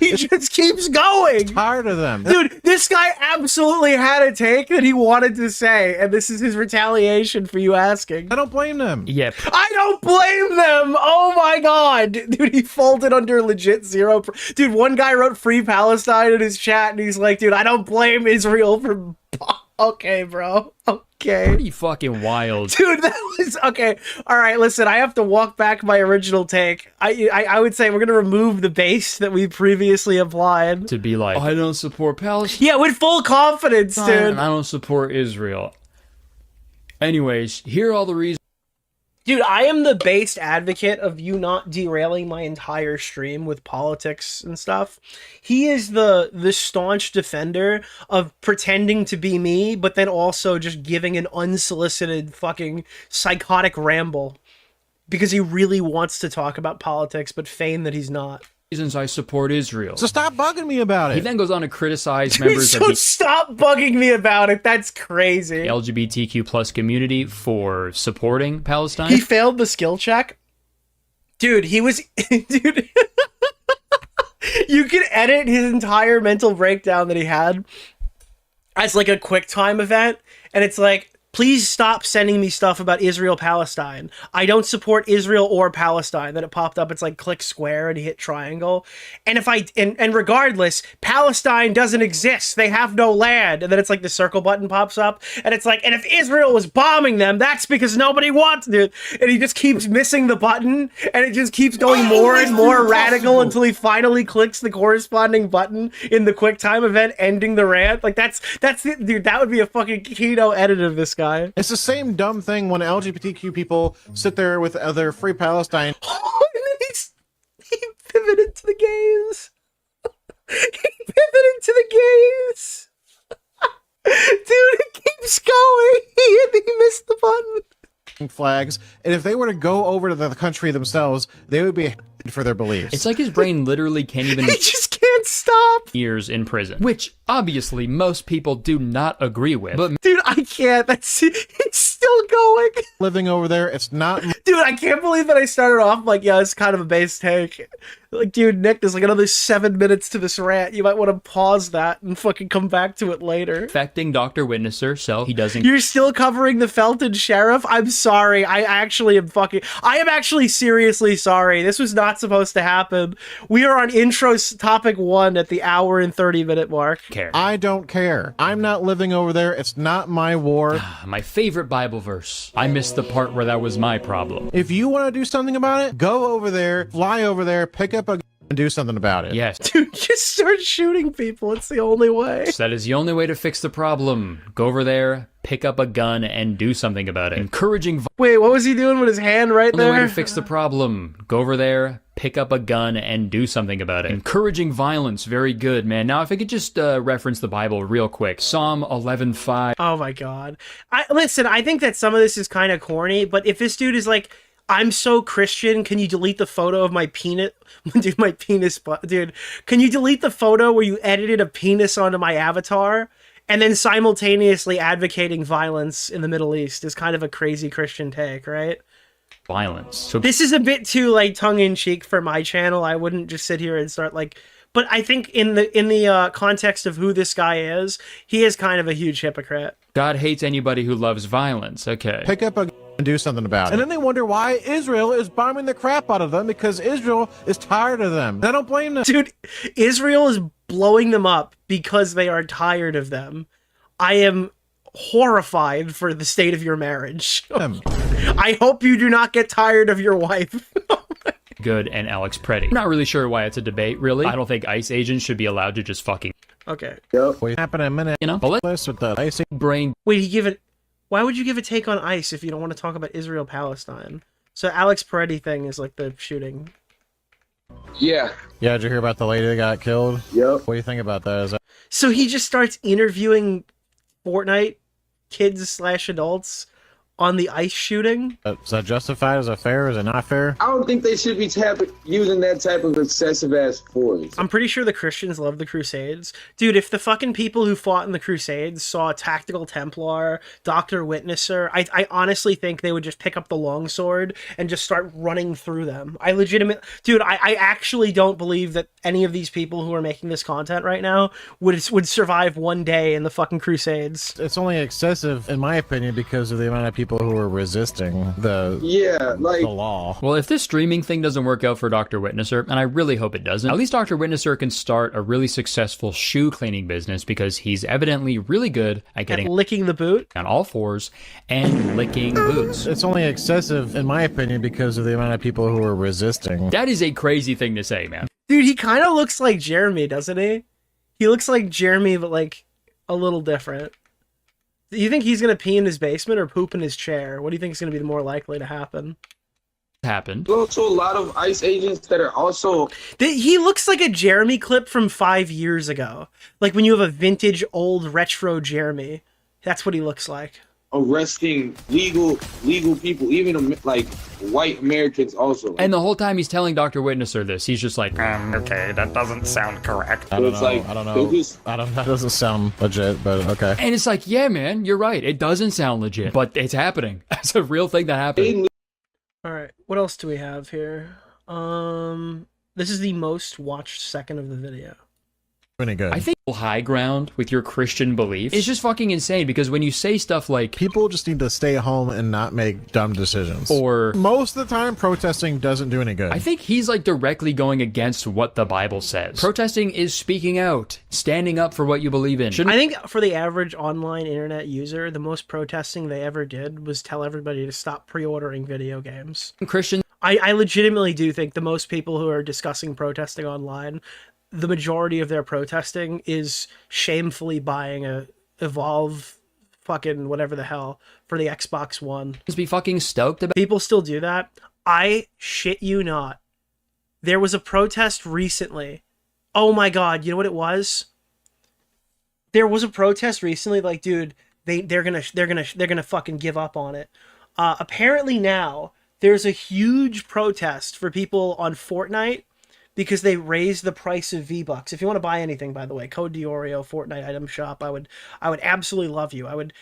He just keeps going. Tired of them. Dude, this guy absolutely had a take that he wanted to say, and this is his retaliation for you asking. I don't blame them. Yep. I don't blame them. Oh my god. Dude, he folded under legit zero. Dude, one guy wrote Free Palestine in his chat, and he's like, dude, I don't blame Israel for... Okay, bro. Okay. Pretty fucking wild. Dude, that was... Okay. All right, listen, I have to walk back my original take. I would say we're going to remove the base that we previously applied. To be like, I don't support Palestine. Yeah, with full confidence, dude. And I don't support Israel. Anyways, here are all the reasons. Dude, I am the based advocate of you not derailing my entire stream with politics and stuff. He is the staunch defender of pretending to be me, but then also just giving an unsolicited fucking psychotic ramble. Because he really wants to talk about politics, but feign that he's not. Reasons I support Israel. So stop bugging me about it. He then goes on to criticize Dude, members so of the stop bugging me about it. That's crazy. LGBTQ plus community for supporting Palestine. He failed the skill check. Dude, he was... Dude... You can edit his entire mental breakdown that he had as like a QuickTime event, and it's like, please stop sending me stuff about Israel, Palestine. I don't support Israel or Palestine. Then it popped up. It's like click square and he hit triangle. And if and regardless, Palestine doesn't exist. They have no land. And then it's like the circle button pops up and it's like, and if Israel was bombing them, that's because nobody wants it. And he just keeps missing the button and it just keeps going more and more radical until he finally clicks the corresponding button in the QuickTime event, ending the rant. Like that's dude, that would be a fucking keynote edit of this guy. guy. It's the same dumb thing when LGBTQ people sit there with other Free Palestine. And then he pivoted to the gays. He pivoted to the gays. Dude, it keeps going. He missed the button. Flags, and if they were to go over to the country themselves, they would be for their beliefs. It's like his brain literally can't even... He just can't stop. Years in prison, which obviously most people do not agree with. But dude, I can't. It's still going. Living over there, it's not... Dude, I can't believe that I started off like, yeah, it's kind of a base take. Like, dude, Nick, there's like another 7 minutes to this rant. You might want to pause that and fucking come back to it later. Affecting Dr. Witnesser, so he doesn't... You're still covering the Felton Sheriff? I'm sorry. I am actually seriously sorry. This was not supposed to happen. We are on intro topic 1 at the hour and 30-minute mark. I don't care. I'm not living over there. It's not my war. My favorite Bible verse. I missed the part where that was my problem. If you want to do something about it, go over there, fly over there, pick up a gun and do something about it. Yes. Dude, just start shooting people. It's the only way. That is the only way to fix the problem. Go over there, pick up a gun, and do something about it. Encouraging... Wait, what was he doing with his hand right there? Only way to fix the problem. Go over there, pick up a gun, and do something about it. Encouraging violence. Very good, man. Now, if I could just reference the Bible real quick. Psalm 11:5. Oh my god. Listen, I think that some of this is kind of corny, but if this dude is like, I'm so Christian, can you delete the photo of my penis? Dude, my penis, dude. Can you delete the photo where you edited a penis onto my avatar? And then simultaneously advocating violence in the Middle East is kind of a crazy Christian take, right? Violence. So this is a bit too like tongue-in-cheek for my channel. I wouldn't just sit here and start like... But I think in the context of who this guy is, he is kind of a huge hypocrite. God hates anybody who loves violence. Okay. Pick up a gun and do something about it. And then they wonder why Israel is bombing the crap out of them because Israel is tired of them. I don't blame them. Dude, Israel is blowing them up because they are tired of them. I am horrified for the state of your marriage. I hope you do not get tired of your wife. Good and Alex Preddy. Not really sure why it's a debate, really. I don't think ICE agents should be allowed to just fucking... Okay. What happened in a minute? You know? With the ICE brain... Wait, why would you give a take on ICE if you don't want to talk about Israel-Palestine? So Alex Peretti thing is like the shooting. Yeah. Yeah, did you hear about the lady that got killed? Yep. What do you think about that? So he just starts interviewing Fortnite kids/adults on the ICE shooting? Is that justified? Is it fair? Is it not fair? I don't think they should be using that type of excessive ass force. I'm pretty sure the Christians love the Crusades. Dude, if the fucking people who fought in the Crusades saw Tactical Templar, Dr. Witnesser, I honestly think they would just pick up the longsword and just start running through them. Dude, I actually don't believe that any of these people who are making this content right now would survive one day in the fucking Crusades. It's only excessive, in my opinion, because of the amount of people who are resisting the law. Well, if this streaming thing doesn't work out for Dr. Witnesser, and I really hope it doesn't, at least Dr. Witnesser can start a really successful shoe cleaning business because he's evidently really good at getting licking the boot on all fours and licking boots. It's only excessive, in my opinion, because of the amount of people who are resisting. That is a crazy thing to say, man. Dude, he kind of looks like Jeremy, doesn't he? He looks like Jeremy, but like a little different. Do you think he's going to pee in his basement or poop in his chair? What do you think is going to be more likely to happen? Happened. Also, a lot of ICE agents that are also... He looks like a Jeremy clip from 5 years ago. Like when you have a vintage, old, retro Jeremy. That's what he looks like. Arresting legal people, even like white Americans also. And the whole time he's telling Dr. Witnesser this, he's just like, okay, that doesn't sound correct. I don't know. That doesn't sound legit, but okay. And it's like, yeah, man, you're right. It doesn't sound legit, but it's happening. It's a real thing that happened. All right, what else do we have here? This is the most watched second of the video. Pretty good. I think high ground with your Christian beliefs is just fucking insane because when you say stuff like people just need to stay home and not make dumb decisions, or most of the time protesting doesn't do any good. I think he's like directly going against what the Bible says. Protesting is speaking out, standing up for what you believe in. I think for the average online internet user, the most protesting they ever did was tell everybody to stop pre-ordering video games. Christian, I legitimately do think the most people who are discussing protesting online, the majority of their protesting is shamefully buying a Evolve fucking whatever the hell for the Xbox One. Just be fucking stoked about. People still do that. I shit you not. There was a protest recently. Oh my god, you know what it was? There was a protest recently, like, dude, they're gonna fucking give up on it. Apparently now there's a huge protest for people on Fortnite because they raised the price of V-Bucks. If you want to buy anything, by the way, code DeOrio, Fortnite item shop, I would absolutely love you. I would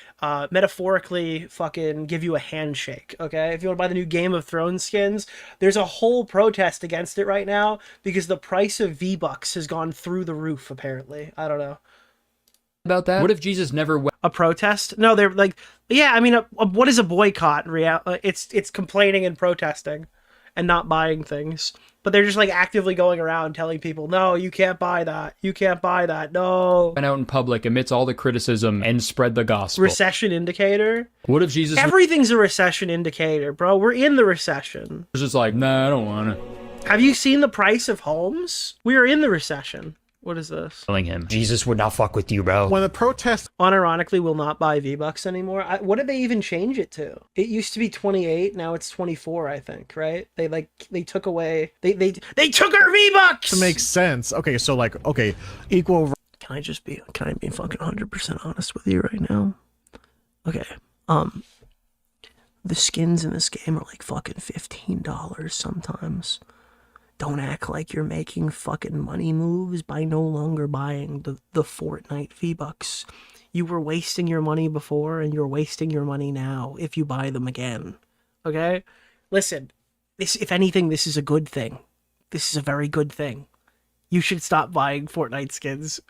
metaphorically fucking give you a handshake, okay? If you want to buy the new Game of Thrones skins, there's a whole protest against it right now because the price of V-Bucks has gone through the roof, apparently. I don't know. About that? What if Jesus never went? A protest? No, they're like, yeah, I mean, what is a boycott in reality? It's complaining and protesting and not buying things. But they're just like actively going around telling people, no, you can't buy that. You can't buy that. No. Went out in public amidst all the criticism and spread the gospel. Recession indicator? What if Jesus... Everything's a recession indicator, bro. We're in the recession. was just like, nah, I don't want to. Have you seen the price of homes? We are in the recession. What is this? Telling him, Jesus would not fuck with you, bro. When the protest unironically will not buy V-Bucks anymore. What did they even change it to? It used to be 28, now it's 24, I think, right? They took away they took our V-Bucks. to make sense. Okay, so like, okay, equal. Can I be fucking 100% honest with you right now? Okay. The skins in this game are like fucking $15 sometimes. Don't act like you're making fucking money moves by no longer buying the Fortnite V-Bucks. You were wasting your money before, and you're wasting your money now if you buy them again. Okay? Listen, if anything, this is a good thing. This is a very good thing. You should stop buying Fortnite skins.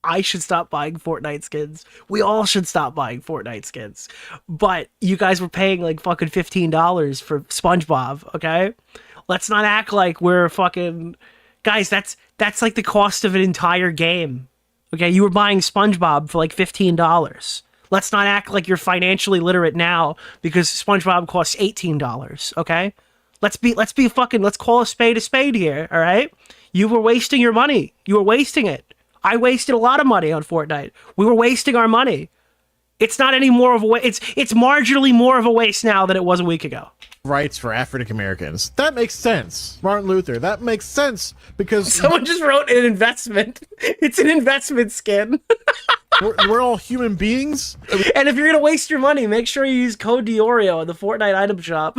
I should stop buying Fortnite skins. We all should stop buying Fortnite skins. But you guys were paying like fucking $15 for SpongeBob, okay? Let's not act like we're fucking... Guys, that's like the cost of an entire game. Okay, you were buying SpongeBob for like $15. Let's not act like you're financially literate now because SpongeBob costs $18, okay? Let's call a spade here, all right? You were wasting your money. You were wasting it. I wasted a lot of money on Fortnite. We were wasting our money. It's not any more of a waste. It's marginally more of a waste now than it was a week ago. Rights for African Americans. That makes sense. Martin Luther. That makes sense because someone just wrote an investment. It's an investment skin. we're all human beings. And if you're gonna waste your money, make sure you use code DeOrio in the Fortnite item shop.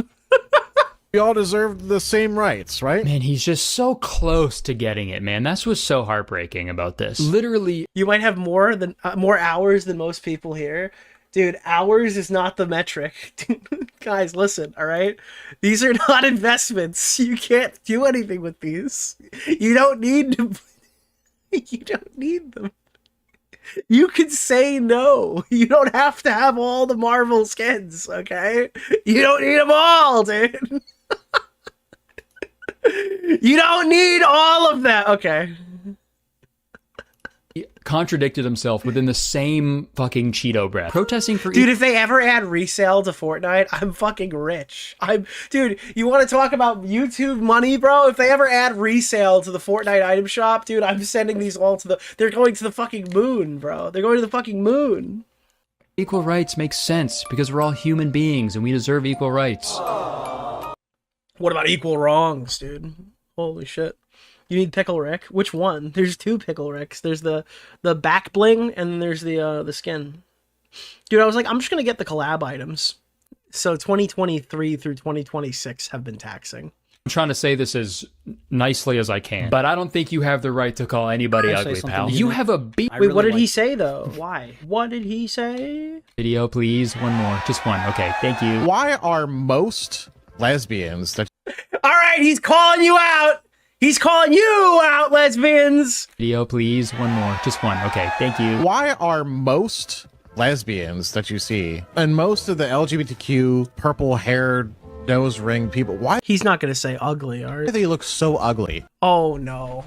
We all deserve the same rights, right? Man, he's just so close to getting it, man. That's what's so heartbreaking about this. Literally, you might have more hours than most people here. Dude, hours is not the metric. Guys, listen, all right? These are not investments. You can't do anything with these. You don't need to. You don't need them. You can say no. You don't have to have all the Marvel skins, okay? You don't need them all, dude. You don't need all of that. Okay. He contradicted himself within the same fucking Cheeto breath. Protesting for... Dude, if they ever add resale to Fortnite, I'm fucking rich. Dude, you want to talk about YouTube money, bro? If they ever add resale to the Fortnite item shop, dude, I'm sending these all to the... They're going to the fucking moon, bro. They're going to the fucking moon. Equal rights makes sense because we're all human beings and we deserve equal rights. What about equal wrongs, dude? Holy shit. You need Pickle Rick? Which one? There's two Pickle Ricks. There's the back bling and then there's the skin. Dude, I was like, I'm just gonna get the collab items. So 2023 through 2026 have been taxing. I'm trying to say this as nicely as I can, but I don't think you have the right to call anybody ugly, pal. You have a beat. Wait, what did he say though? Why? What did he say? Video, please. One more. Just one. Okay, thank you. Why are most lesbians that... All right, he's calling you out. He's calling you out, lesbians. Video, please. One more. Just one. Okay, thank you. Why are most lesbians that you see and most of the LGBTQ purple-haired nose ring people, why... He's not going to say ugly, are do they look so ugly? Oh, no.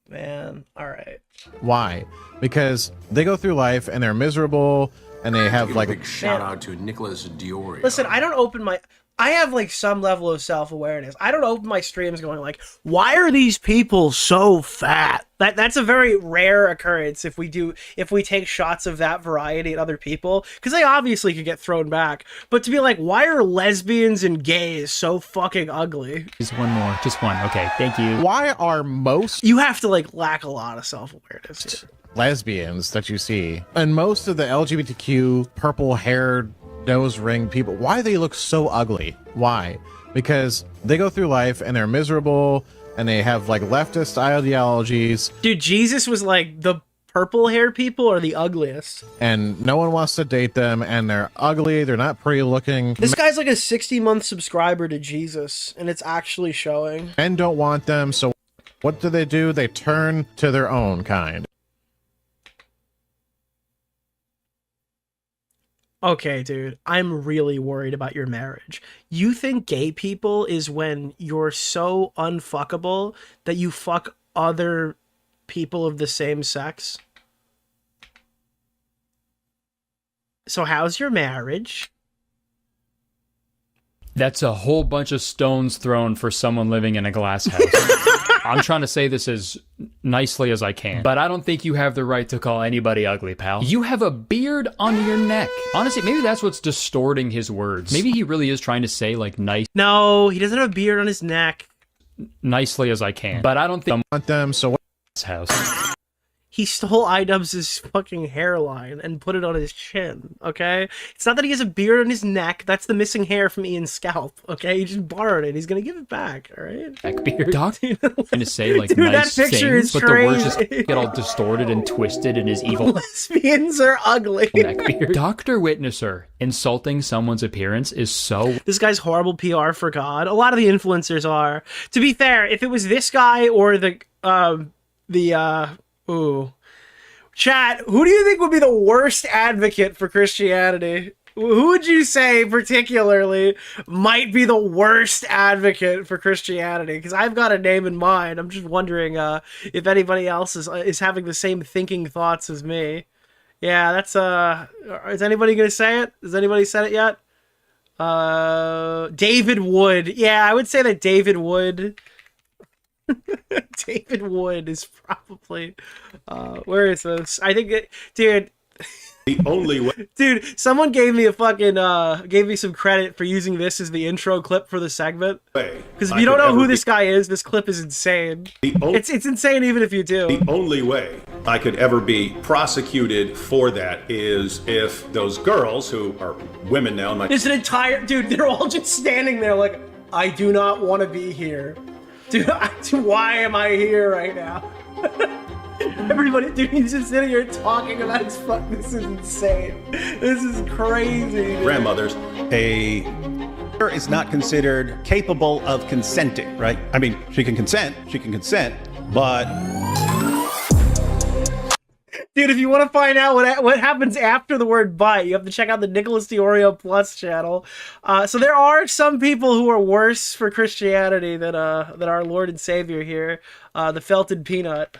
Man. All right. Why? Because they go through life and they're miserable and they have like a big shout out to Nicholas DeOrio. Listen, I don't open my... I have like some level of self-awareness. I don't open my streams going like, why are these people so fat? That's a very rare occurrence if we take shots of that variety at other people, because they obviously could get thrown back. But to be like, why are lesbians and gays so fucking ugly? Just one more. Just one. Okay, thank you. Why are most You have to like lack a lot of self-awareness here. lesbians that you see and most of the LGBTQ purple-haired nose ring people, why they look so ugly? Why? Because they go through life and they're miserable and they have like leftist ideologies. Dude, Jesus was like, the purple hair people are the ugliest. And no one wants to date them and they're ugly, they're not pretty looking. This guy's like a 60-month subscriber to Jesus, and it's actually showing. Men don't want them, so what do? They turn to their own kind. Okay, dude, I'm really worried about your marriage. You think gay people is when you're so unfuckable that you fuck other people of the same sex? So how's your marriage? That's a whole bunch of stones thrown for someone living in a glass house. I'm trying to say this as nicely as I can, but I don't think you have the right to call anybody ugly, pal. You have a beard on your neck. Honestly, maybe that's what's distorting his words. Maybe he really is trying to say like nice. No, he doesn't have a beard on his neck. Nicely as I can, but I don't think I want them, so house. He stole iDubbbz's fucking hairline and put it on his chin, okay? It's not that he has a beard on his neck. That's the missing hair from Ian's scalp, okay? He just borrowed it. He's gonna give it back, all right? Neck beard. Doc, trying to say like Dude, nice that picture things, is but the words just crazy. get all distorted and twisted in his evil Lesbians are ugly. neck beard. Dr. Witnesser insulting someone's appearance is so... This guy's horrible PR for God. A lot of the influencers are. To be fair, if it was this guy or Chat, who do you think would be the worst advocate for Christianity? Who would you say particularly might be the worst advocate for Christianity? Because I've got a name in mind. I'm just wondering if anybody else is having the same thinking thoughts as me. Yeah, that's is anybody gonna say it? Has anybody said it yet? David Wood. Yeah, I would say that David Wood. David Wood is probably where is this? I think dude, the only way. Dude, someone gave me gave me some credit for using this as the intro clip for the segment. Because if you don't know who this guy is, this clip is insane. It's insane even if you do. The only way I could ever be prosecuted for that is if those girls who are women now. There's an entire dude. They're all just standing there like, I do not want to be here. Dude, why am I here right now? Everybody, dude, he's just sitting here talking about his fuck. This is insane. This is crazy. Grandmothers, is not considered capable of consenting, right? I mean, she can consent, but... Dude, if you want to find out what happens after the word "but," you have to check out the Nicholas DeOrio Plus channel. So there are some people who are worse for Christianity than our Lord and Savior here, the Felted Peanut.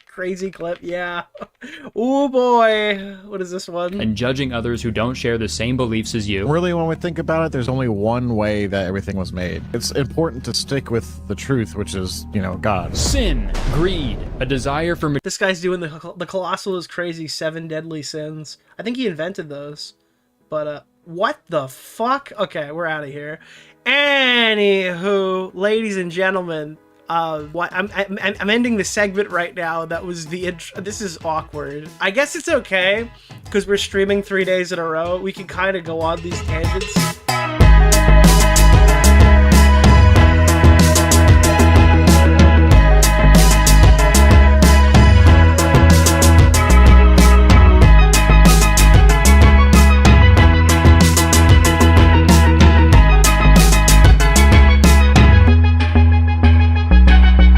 Crazy clip, yeah. Oh boy, what is this one? And judging others who don't share the same beliefs as you. Really, when we think about it, there's only one way that everything was made. It's important to stick with the truth, which is, God. Sin, greed, a desire for... This guy's doing the Colossal is Crazy 7 Deadly Sins. I think he invented those. But, what the fuck? Okay, we're out of here. Anywho, ladies and gentlemen, I'm ending the segment right now. That was the intro. This is awkward. I guess it's okay because we're streaming 3 days in a row. We can kind of go on these tangents.